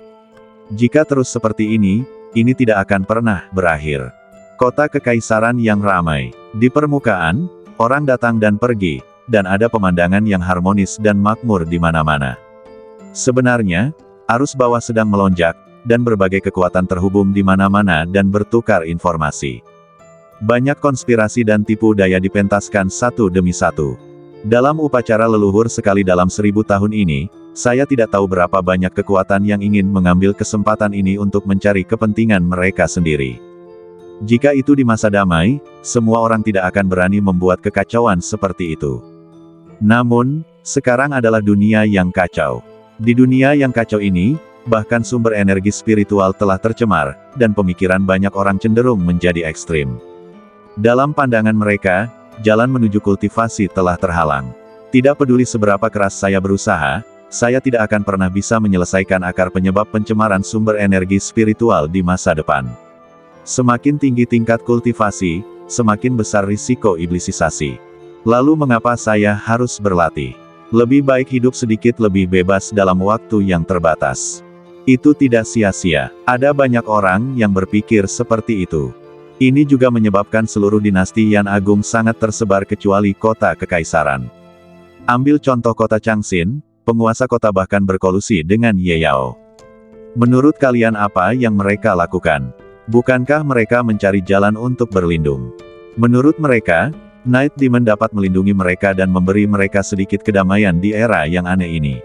Jika terus seperti ini tidak akan pernah berakhir. Kota kekaisaran yang ramai. Di permukaan, Orang datang dan pergi, dan ada pemandangan yang harmonis dan makmur di mana-mana. Sebenarnya, arus bawah sedang melonjak, dan berbagai kekuatan terhubung di mana-mana dan bertukar informasi. Banyak konspirasi dan tipu daya dipentaskan satu demi satu. Dalam upacara leluhur sekali dalam 1000 tahun ini, saya tidak tahu berapa banyak kekuatan yang ingin mengambil kesempatan ini untuk mencari kepentingan mereka sendiri. Jika itu di masa damai, semua orang tidak akan berani membuat kekacauan seperti itu. Namun, sekarang adalah dunia yang kacau. Di dunia yang kacau ini, bahkan sumber energi spiritual telah tercemar, dan pemikiran banyak orang cenderung menjadi ekstrim. Dalam pandangan mereka, jalan menuju kultivasi telah terhalang. Tidak peduli seberapa keras saya berusaha, saya tidak akan pernah bisa menyelesaikan akar penyebab pencemaran sumber energi spiritual di masa depan. Semakin tinggi tingkat kultivasi, semakin besar risiko iblisisasi. Lalu mengapa saya harus berlatih? Lebih baik hidup sedikit lebih bebas dalam waktu yang terbatas. Itu tidak sia-sia. Ada banyak orang yang berpikir seperti itu. Ini juga menyebabkan seluruh dinasti Yan Agung sangat tersebar kecuali kota kekaisaran. Ambil contoh kota Changxin, penguasa kota bahkan berkolusi dengan Ye Yao. Menurut kalian apa yang mereka lakukan? Bukankah mereka mencari jalan untuk berlindung? Menurut mereka, Night Demon dapat melindungi mereka dan memberi mereka sedikit kedamaian di era yang aneh ini.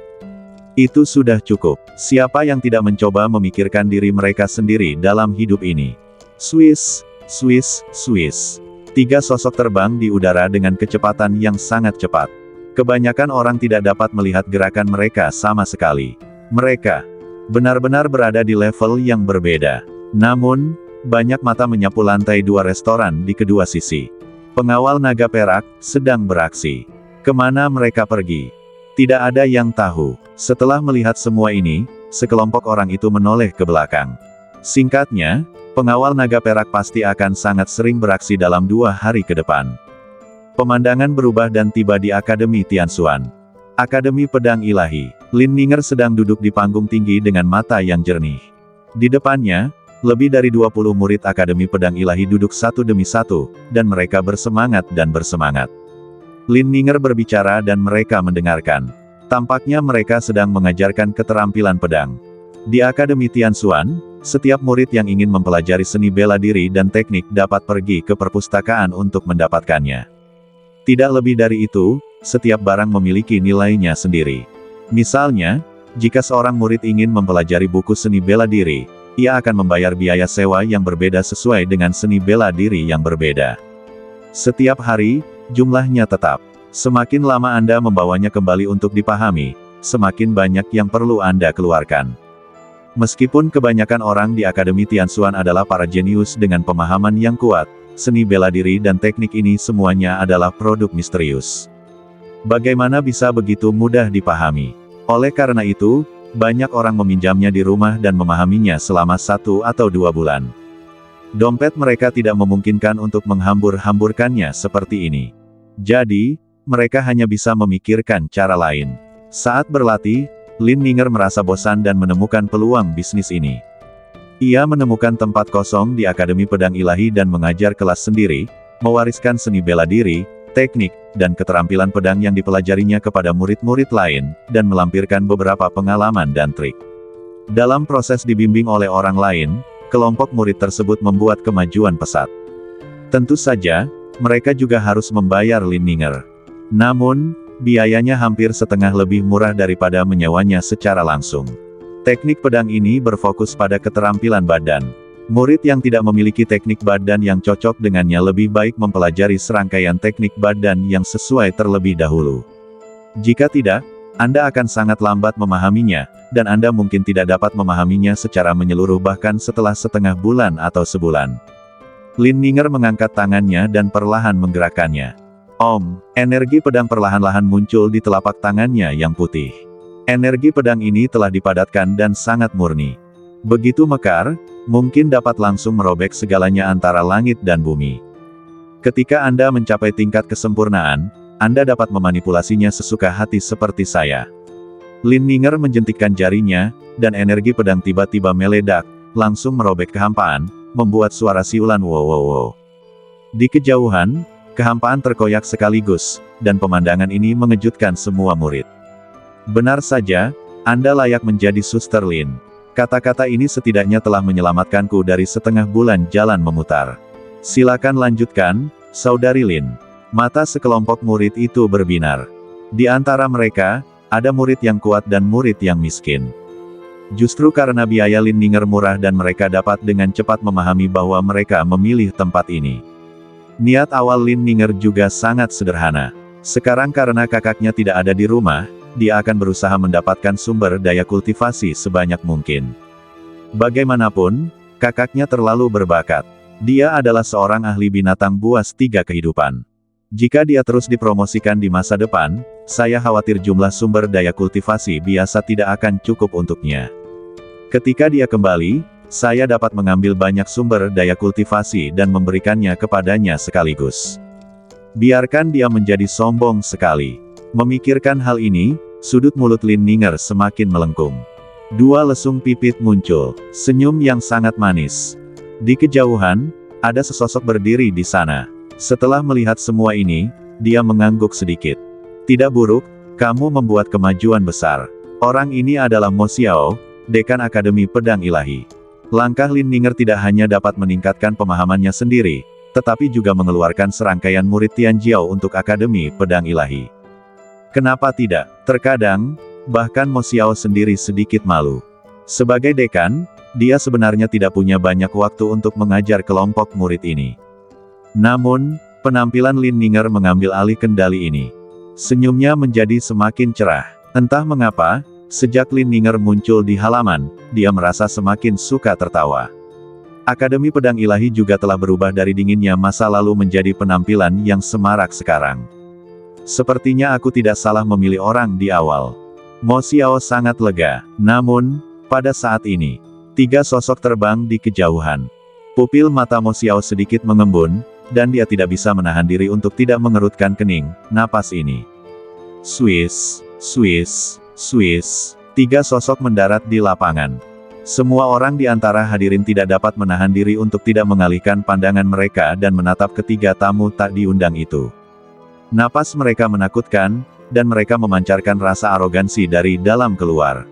Itu sudah cukup. Siapa yang tidak mencoba memikirkan diri mereka sendiri dalam hidup ini? Swiss, Swiss, Swiss. 3 sosok terbang di udara dengan kecepatan yang sangat cepat. Kebanyakan orang tidak dapat melihat gerakan mereka sama sekali. Mereka benar-benar berada di level yang berbeda. Namun, banyak mata menyapu lantai 2 restoran di kedua sisi. Pengawal naga perak sedang beraksi. Kemana mereka pergi? Tidak ada yang tahu. Setelah melihat semua ini, sekelompok orang itu menoleh ke belakang. Singkatnya, pengawal naga perak pasti akan sangat sering beraksi dalam 2 hari ke depan. Pemandangan berubah dan tiba di Akademi Tianxuan. Akademi Pedang Ilahi. Lin Ninger sedang duduk di panggung tinggi dengan mata yang jernih. Di depannya, lebih dari 20 murid Akademi Pedang Ilahi duduk satu demi satu, dan mereka bersemangat dan bersemangat. Lin Ninger berbicara dan mereka mendengarkan. Tampaknya mereka sedang mengajarkan keterampilan pedang. Di Akademi Tianxuan, setiap murid yang ingin mempelajari seni bela diri dan teknik dapat pergi ke perpustakaan untuk mendapatkannya. Tidak lebih dari itu, setiap barang memiliki nilainya sendiri. Misalnya, jika seorang murid ingin mempelajari buku seni bela diri, ia akan membayar biaya sewa yang berbeda sesuai dengan seni bela diri yang berbeda. Setiap hari, jumlahnya tetap. Semakin lama Anda membawanya kembali untuk dipahami, semakin banyak yang perlu Anda keluarkan. Meskipun kebanyakan orang di Akademi Tianxuan adalah para jenius dengan pemahaman yang kuat, seni bela diri dan teknik ini semuanya adalah produk misterius. Bagaimana bisa begitu mudah dipahami? Oleh karena itu, banyak orang meminjamnya di rumah dan memahaminya selama 1 atau 2 bulan. Dompet mereka tidak memungkinkan untuk menghambur-hamburkannya seperti ini. Jadi, mereka hanya bisa memikirkan cara lain. Saat berlatih, Lin Ninger merasa bosan dan menemukan peluang bisnis ini. Ia menemukan tempat kosong di Akademi Pedang Ilahi dan mengajar kelas sendiri, mewariskan seni bela diri, teknik, dan keterampilan pedang yang dipelajarinya kepada murid-murid lain, dan melampirkan beberapa pengalaman dan trik. Dalam proses dibimbing oleh orang lain, kelompok murid tersebut membuat kemajuan pesat. Tentu saja, mereka juga harus membayar Lin Ninger. Namun, biayanya hampir setengah lebih murah daripada menyewanya secara langsung. Teknik pedang ini berfokus pada keterampilan badan. Murid yang tidak memiliki teknik badan yang cocok dengannya lebih baik mempelajari serangkaian teknik badan yang sesuai terlebih dahulu. Jika tidak, Anda akan sangat lambat memahaminya, dan Anda mungkin tidak dapat memahaminya secara menyeluruh bahkan setelah setengah bulan atau sebulan. Lin Ninger mengangkat tangannya dan perlahan menggerakkannya. Energi pedang perlahan-lahan muncul di telapak tangannya yang putih. Energi pedang ini telah dipadatkan dan sangat murni. Begitu mekar, mungkin dapat langsung merobek segalanya antara langit dan bumi. Ketika Anda mencapai tingkat kesempurnaan, Anda dapat memanipulasinya sesuka hati seperti saya. Lin Ninger menjentikkan jarinya, dan energi pedang tiba-tiba meledak, langsung merobek kehampaan, membuat suara siulan wow wow wow. Di kejauhan, Kehampaan terkoyak sekaligus, dan pemandangan ini mengejutkan semua murid. Benar saja, Anda layak menjadi Suster Lin. Kata-kata ini setidaknya telah menyelamatkanku dari setengah bulan jalan memutar. Silakan lanjutkan, Saudari Lin. Mata sekelompok murid itu berbinar. Di antara mereka, ada murid yang kuat dan murid yang miskin. Justru karena biaya Lin Ninger murah dan mereka dapat dengan cepat memahami bahwa mereka memilih tempat ini. Niat awal Lin Ninger juga sangat sederhana. Sekarang karena kakaknya tidak ada di rumah, dia akan berusaha mendapatkan sumber daya kultivasi sebanyak mungkin. Bagaimanapun, kakaknya terlalu berbakat. Dia adalah seorang ahli binatang buas 3 kehidupan. Jika dia terus dipromosikan di masa depan, saya khawatir jumlah sumber daya kultivasi biasa tidak akan cukup untuknya. Ketika dia kembali, saya dapat mengambil banyak sumber daya kultivasi dan memberikannya kepadanya sekaligus. Biarkan dia menjadi sombong sekali. Memikirkan hal ini, sudut mulut Lin Ninger semakin melengkung. 2 lesung pipit muncul, senyum yang sangat manis. Di kejauhan, ada sesosok berdiri di sana. Setelah melihat semua ini, dia mengangguk sedikit. Tidak buruk, kamu membuat kemajuan besar. Orang ini adalah Mo Xiao, Dekan Akademi Pedang Ilahi. Langkah Lin Ninger tidak hanya dapat meningkatkan pemahamannya sendiri, tetapi juga mengeluarkan serangkaian murid Tianjiao untuk Akademi Pedang Ilahi. Kenapa tidak? Terkadang, bahkan Mo Xiao sendiri sedikit malu. Sebagai dekan, dia sebenarnya tidak punya banyak waktu untuk mengajar kelompok murid ini. Namun, penampilan Lin Ninger mengambil alih kendali ini. Senyumnya menjadi semakin cerah. Entah mengapa, sejak Lin Ninger muncul di halaman, dia merasa semakin suka tertawa. Akademi Pedang Ilahi juga telah berubah dari dinginnya masa lalu menjadi penampilan yang semarak sekarang. Sepertinya aku tidak salah memilih orang di awal. Mo Xiao sangat lega. Namun, pada saat ini, 3 sosok terbang di kejauhan. Pupil mata Mo Xiao sedikit mengembun, dan dia tidak bisa menahan diri untuk tidak mengerutkan kening napas ini. Swiss, Swiss, Swiss. 3 sosok mendarat di lapangan. Semua orang di antara hadirin tidak dapat menahan diri untuk tidak mengalihkan pandangan mereka dan menatap ketiga tamu tak diundang itu. Napas mereka menakutkan, dan mereka memancarkan rasa arogansi dari dalam keluar.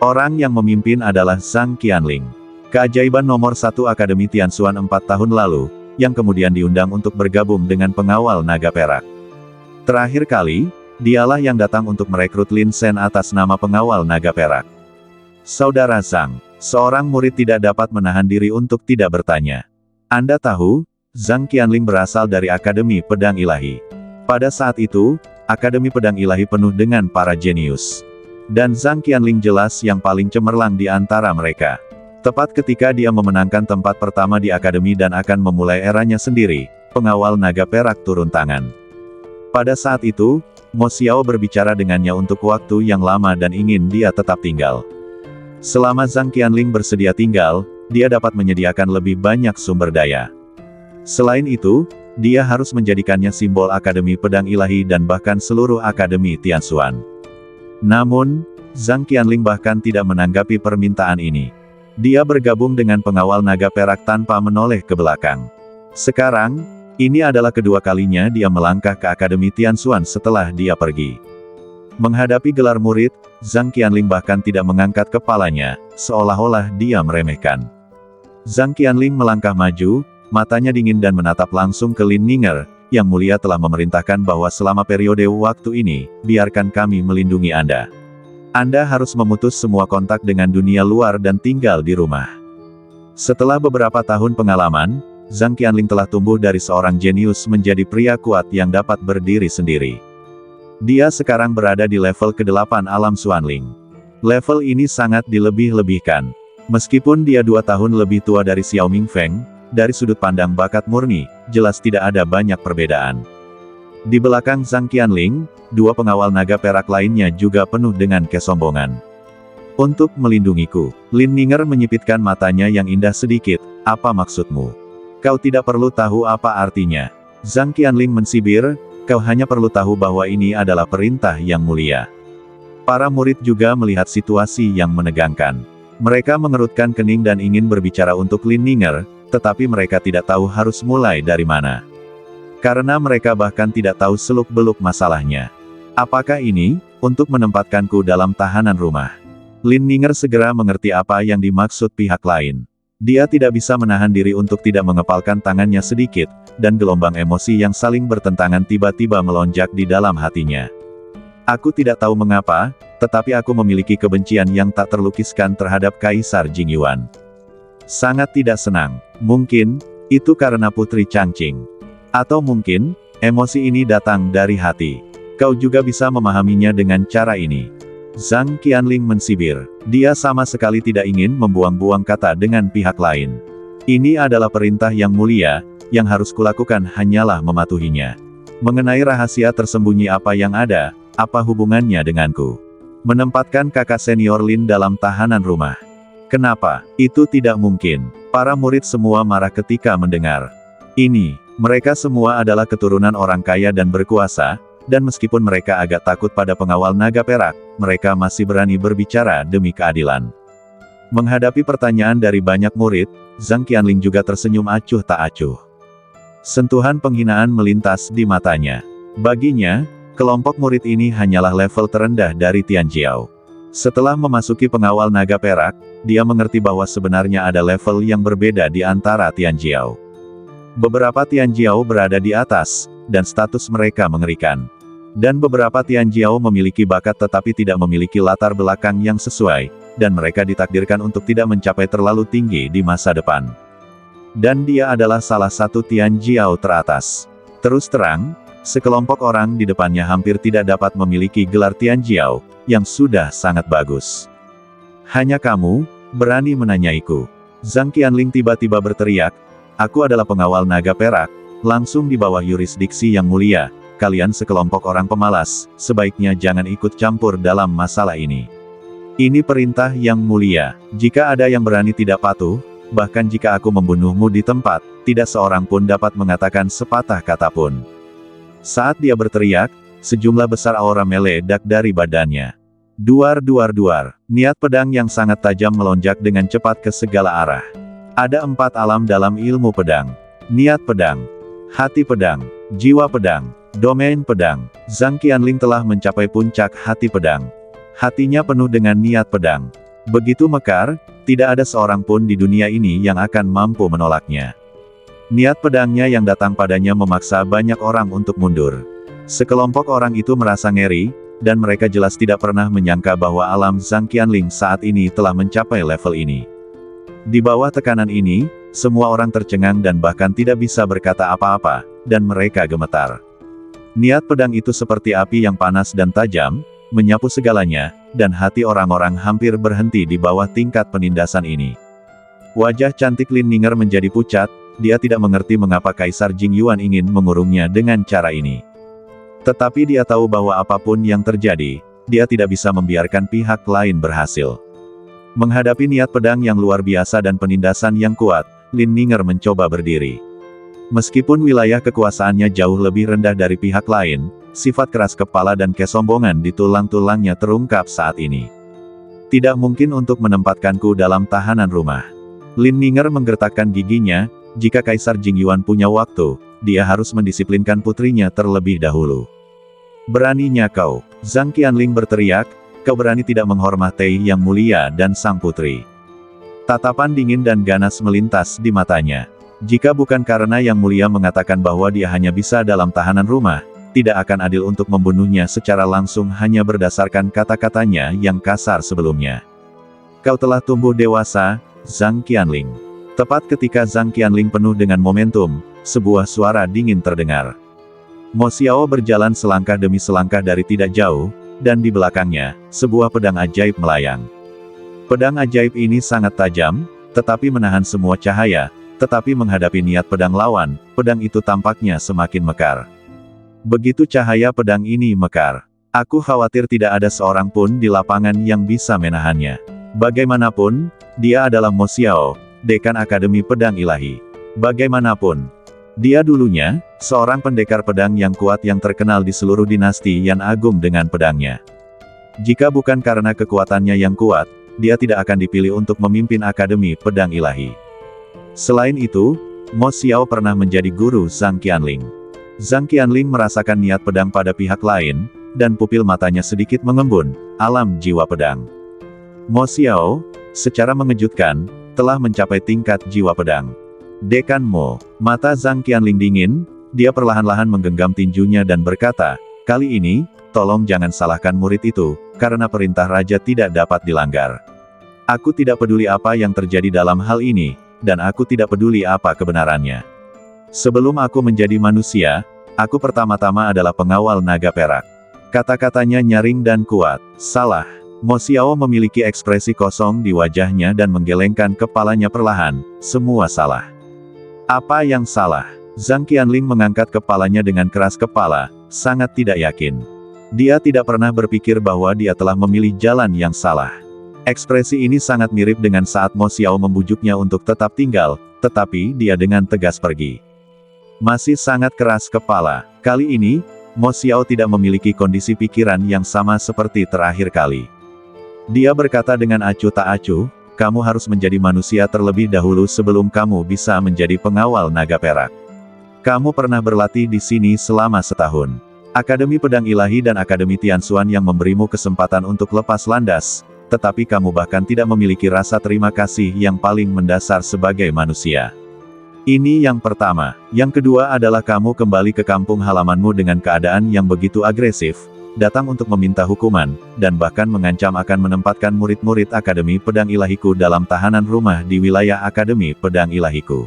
Orang yang memimpin adalah Zhang Qianling. Keajaiban nomor 1 Akademi Tianxuan 4 tahun lalu, yang kemudian diundang untuk bergabung dengan pengawal naga perak. Terakhir kali, dialah yang datang untuk merekrut Lin Shen atas nama pengawal naga perak. Saudara Zhang, seorang murid tidak dapat menahan diri untuk tidak bertanya. Anda tahu, Zhang Qianling berasal dari Akademi Pedang Ilahi. Pada saat itu, Akademi Pedang Ilahi penuh dengan para jenius. Dan Zhang Qianling jelas yang paling cemerlang di antara mereka. Tepat ketika dia memenangkan tempat pertama di akademi dan akan memulai eranya sendiri, pengawal naga perak turun tangan. Pada saat itu, Mo Xiao berbicara dengannya untuk waktu yang lama dan ingin dia tetap tinggal. Selama Zhang Qianling bersedia tinggal, dia dapat menyediakan lebih banyak sumber daya. Selain itu, dia harus menjadikannya simbol Akademi Pedang Ilahi dan bahkan seluruh Akademi Tianxuan. Namun, Zhang Qianling bahkan tidak menanggapi permintaan ini. Dia bergabung dengan pengawal naga perak tanpa menoleh ke belakang. Sekarang, ini adalah kedua kalinya dia melangkah ke Akademi Tianxuan setelah dia pergi. Menghadapi gelar murid, Zhang Qianling bahkan tidak mengangkat kepalanya, seolah-olah dia meremehkan. Zhang Qianling melangkah maju, matanya dingin dan menatap langsung ke Lin Ninger, yang mulia telah memerintahkan bahwa selama periode waktu ini, biarkan kami melindungi Anda. Anda harus memutus semua kontak dengan dunia luar dan tinggal di rumah. Setelah beberapa tahun pengalaman, Zhang Qianling telah tumbuh dari seorang jenius menjadi pria kuat yang dapat berdiri sendiri. Dia sekarang berada di level ke-8 alam Xuanling. Level ini sangat dilebih-lebihkan. Meskipun dia 2 tahun lebih tua dari Xiao Mingfeng, dari sudut pandang bakat murni, jelas tidak ada banyak perbedaan. Di belakang Zhang Qianling, 2 pengawal naga perak lainnya juga penuh dengan kesombongan. Untuk melindungiku, Lin Ninger menyipitkan matanya yang indah sedikit, apa maksudmu? Kau tidak perlu tahu apa artinya. Zhang Qianling mensibir, kau hanya perlu tahu bahwa ini adalah perintah yang mulia. Para murid juga melihat situasi yang menegangkan. Mereka mengerutkan kening dan ingin berbicara untuk Lin Ninger, tetapi mereka tidak tahu harus mulai dari mana. Karena mereka bahkan tidak tahu seluk-beluk masalahnya. Apakah ini, untuk menempatkanku dalam tahanan rumah? Lin Ninger segera mengerti apa yang dimaksud pihak lain. Dia tidak bisa menahan diri untuk tidak mengepalkan tangannya sedikit, dan gelombang emosi yang saling bertentangan tiba-tiba melonjak di dalam hatinya. Aku tidak tahu mengapa, tetapi aku memiliki kebencian yang tak terlukiskan terhadap Kaisar Jingyuan. Sangat tidak senang. Mungkin, itu karena Putri Changqing. Atau mungkin, emosi ini datang dari hati. Kau juga bisa memahaminya dengan cara ini. Zhang Qianling mensibir. Dia sama sekali tidak ingin membuang-buang kata dengan pihak lain. Ini adalah perintah yang mulia, yang harus kulakukan hanyalah mematuhinya. Mengenai rahasia tersembunyi apa yang ada, apa hubungannya denganku? Menempatkan kakak senior Lin dalam tahanan rumah. Kenapa? Itu tidak mungkin. Para murid semua marah ketika mendengar ini. Mereka semua adalah keturunan orang kaya dan berkuasa, dan meskipun mereka agak takut pada pengawal naga perak, mereka masih berani berbicara demi keadilan. Menghadapi pertanyaan dari banyak murid, Zhang Qianling juga tersenyum acuh tak acuh. Sentuhan penghinaan melintas di matanya. Baginya, kelompok murid ini hanyalah level terendah dari Tianjiao. Setelah memasuki pengawal naga perak, dia mengerti bahwa sebenarnya ada level yang berbeda di antara Tianjiao. Beberapa Tianjiao berada di atas, dan status mereka mengerikan. Dan beberapa Tianjiao memiliki bakat tetapi tidak memiliki latar belakang yang sesuai, dan mereka ditakdirkan untuk tidak mencapai terlalu tinggi di masa depan. Dan dia adalah salah satu Tianjiao teratas. Terus terang, sekelompok orang di depannya hampir tidak dapat memiliki gelar Tianjiao, yang sudah sangat bagus. Hanya kamu, berani menanyaiku. Zhang Qianling tiba-tiba berteriak, aku adalah pengawal naga perak, langsung di bawah yurisdiksi yang mulia, kalian sekelompok orang pemalas, sebaiknya jangan ikut campur dalam masalah ini. Ini perintah yang mulia, jika ada yang berani tidak patuh, bahkan jika aku membunuhmu di tempat, tidak seorang pun dapat mengatakan sepatah kata pun. Saat dia berteriak, sejumlah besar aura meledak dari badannya. Duar duar duar, niat pedang yang sangat tajam melonjak dengan cepat ke segala arah. Ada 4 alam dalam ilmu pedang. Niat pedang, hati pedang, jiwa pedang, domain pedang. Zhang Qianling telah mencapai puncak hati pedang. Hatinya penuh dengan niat pedang. Begitu mekar, tidak ada seorang pun di dunia ini yang akan mampu menolaknya. Niat pedangnya yang datang padanya memaksa banyak orang untuk mundur. Sekelompok orang itu merasa ngeri, dan mereka jelas tidak pernah menyangka bahwa alam Zhang Qianling saat ini telah mencapai level ini. Di bawah tekanan ini, semua orang tercengang dan bahkan tidak bisa berkata apa-apa, dan mereka gemetar. Niat pedang itu seperti api yang panas dan tajam, menyapu segalanya, dan hati orang-orang hampir berhenti di bawah tingkat penindasan ini. Wajah cantik Lin Ninger menjadi pucat, dia tidak mengerti mengapa Kaisar Jingyuan ingin mengurungnya dengan cara ini. Tetapi dia tahu bahwa apapun yang terjadi, dia tidak bisa membiarkan pihak lain berhasil. Menghadapi niat pedang yang luar biasa dan penindasan yang kuat, Lin Ninger mencoba berdiri. Meskipun wilayah kekuasaannya jauh lebih rendah dari pihak lain, sifat keras kepala dan kesombongan di tulang-tulangnya terungkap saat ini. Tidak mungkin untuk menempatkanku dalam tahanan rumah. Lin Ninger menggertakkan giginya, jika Kaisar Jingyuan punya waktu, dia harus mendisiplinkan putrinya terlebih dahulu. Beraninya kau, Zhang Qianling berteriak, kau berani tidak menghormati yang mulia dan sang putri. Tatapan dingin dan ganas melintas di matanya. Jika bukan karena yang mulia mengatakan bahwa dia hanya bisa dalam tahanan rumah, tidak akan adil untuk membunuhnya secara langsung hanya berdasarkan kata-katanya yang kasar sebelumnya. Kau telah tumbuh dewasa, Zhang Qianling. Tepat ketika Zhang Qianling penuh dengan momentum, sebuah suara dingin terdengar. Mo Xiao berjalan selangkah demi selangkah dari tidak jauh, dan di belakangnya, sebuah pedang ajaib melayang. Pedang ajaib ini sangat tajam, tetapi menahan semua cahaya, tetapi menghadapi niat pedang lawan, pedang itu tampaknya semakin mekar. Begitu cahaya pedang ini mekar, aku khawatir tidak ada seorang pun di lapangan yang bisa menahannya. Bagaimanapun, dia adalah Mo Xiao, Dekan Akademi Pedang Ilahi. Bagaimanapun, dia dulunya, seorang pendekar pedang yang kuat yang terkenal di seluruh dinasti Yan Agung dengan pedangnya. Jika bukan karena kekuatannya yang kuat, dia tidak akan dipilih untuk memimpin Akademi Pedang Ilahi. Selain itu, Mo Xiao pernah menjadi guru Zhang Qianling. Zhang Qianling merasakan niat pedang pada pihak lain, dan pupil matanya sedikit mengembun, alam jiwa pedang. Mo Xiao, secara mengejutkan, telah mencapai tingkat jiwa pedang. Dekan Mo, mata Zhang Qianling dingin, dia perlahan-lahan menggenggam tinjunya dan berkata, kali ini, tolong jangan salahkan murid itu, karena perintah raja tidak dapat dilanggar. Aku tidak peduli apa yang terjadi dalam hal ini, dan aku tidak peduli apa kebenarannya. Sebelum aku menjadi manusia, aku pertama-tama adalah pengawal naga perak. Kata-katanya nyaring dan kuat. Salah. Mo Xiao memiliki ekspresi kosong di wajahnya dan menggelengkan kepalanya perlahan. Semua salah. Apa yang salah? Zhang Qianling mengangkat kepalanya dengan keras kepala, sangat tidak yakin. Dia tidak pernah berpikir bahwa dia telah memilih jalan yang salah. Ekspresi ini sangat mirip dengan saat Mo Xiao membujuknya untuk tetap tinggal, tetapi dia dengan tegas pergi. Masih sangat keras kepala. Kali ini, Mo Xiao tidak memiliki kondisi pikiran yang sama seperti terakhir kali. Dia berkata dengan acuh tak acuh, kamu harus menjadi manusia terlebih dahulu sebelum kamu bisa menjadi pengawal naga perak. Kamu pernah berlatih di sini selama setahun. Akademi Pedang Ilahi dan Akademi Tianxuan yang memberimu kesempatan untuk lepas landas, tetapi kamu bahkan tidak memiliki rasa terima kasih yang paling mendasar sebagai manusia. Ini yang pertama. Yang kedua adalah kamu kembali ke kampung halamanmu dengan keadaan yang begitu agresif, datang untuk meminta hukuman, dan bahkan mengancam akan menempatkan murid-murid Akademi Pedang Ilahiku dalam tahanan rumah di wilayah Akademi Pedang Ilahiku.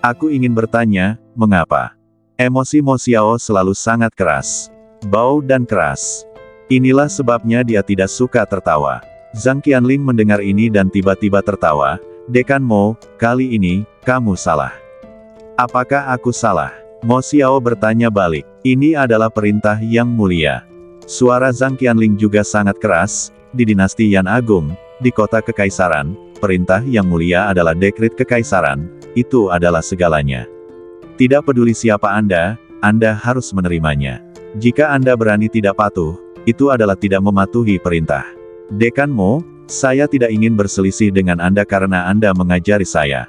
Aku ingin bertanya, mengapa? Emosi Mo Xiao selalu sangat keras. Bau dan keras. Inilah sebabnya dia tidak suka tertawa. Zhang Qianling mendengar ini dan tiba-tiba tertawa. Dekan Mo, kali ini, kamu salah. Apakah aku salah? Mo Xiao bertanya balik. Ini adalah perintah yang mulia. Suara Zhang Qianling juga sangat keras. Di dinasti Yan Agung, di kota kekaisaran, perintah yang mulia adalah dekret kekaisaran, itu adalah segalanya. Tidak peduli siapa Anda harus menerimanya. Jika Anda berani tidak patuh, itu adalah tidak mematuhi perintah. Dekan Mo, saya tidak ingin berselisih dengan Anda karena Anda mengajari saya.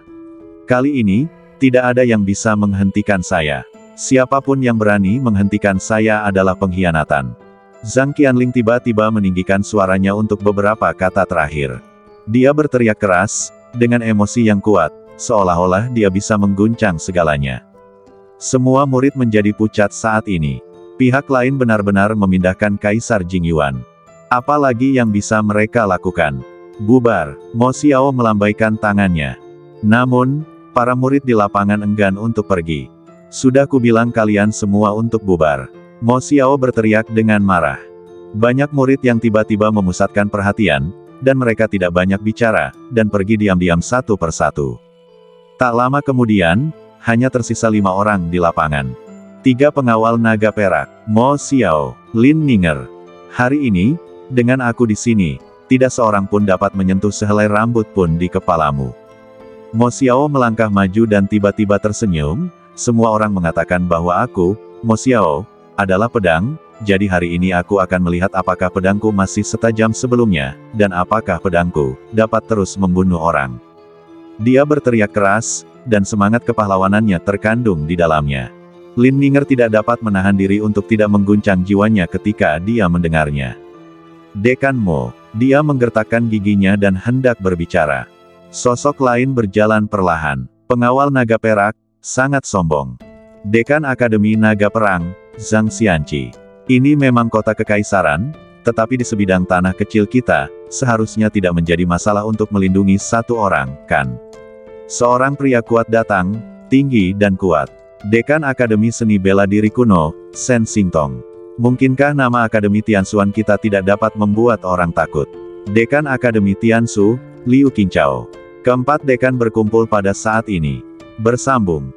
Kali ini, tidak ada yang bisa menghentikan saya. Siapapun yang berani menghentikan saya adalah pengkhianatan. Zhang Qianling tiba-tiba meninggikan suaranya untuk beberapa kata terakhir. Dia berteriak keras, dengan emosi yang kuat, seolah-olah dia bisa mengguncang segalanya. Semua murid menjadi pucat saat ini. Pihak lain benar-benar memindahkan Kaisar Jingyuan. Apalagi yang bisa mereka lakukan? Bubar. Mo Xiao melambaikan tangannya. Namun, para murid di lapangan enggan untuk pergi. Sudah kubilang kalian semua untuk bubar. Mo Xiao berteriak dengan marah. Banyak murid yang tiba-tiba memusatkan perhatian, dan mereka tidak banyak bicara, dan pergi diam-diam satu persatu. Tak lama kemudian, hanya tersisa 5 orang di lapangan. 3 pengawal naga perak, Mo Xiao, Lin Ninger. Hari ini, dengan aku di sini, tidak seorang pun dapat menyentuh sehelai rambut pun di kepalamu. Mo Xiao melangkah maju dan tiba-tiba tersenyum. Semua orang mengatakan bahwa aku, Mo Xiao, adalah pedang, jadi hari ini aku akan melihat apakah pedangku masih setajam sebelumnya, dan apakah pedangku dapat terus membunuh orang. Dia berteriak keras, dan semangat kepahlawanannya terkandung di dalamnya. Lin Ninger tidak dapat menahan diri untuk tidak mengguncang jiwanya ketika dia mendengarnya. Dekan Mo, dia menggertakkan giginya dan hendak berbicara. Sosok lain berjalan perlahan. Pengawal naga perak, sangat sombong. Dekan Akademi Naga Perang, Zhang Xianqi. Ini memang kota kekaisaran, tetapi di sebidang tanah kecil kita, seharusnya tidak menjadi masalah untuk melindungi satu orang, kan? Seorang pria kuat datang, tinggi dan kuat. Dekan Akademi Seni Bela Diri Kuno, Shen Xingtong. Mungkinkah nama Akademi Tianxuan kita tidak dapat membuat orang takut? Dekan Akademi Tianxu, Liu Qingchao. Keempat dekan berkumpul pada saat ini. Bersambung.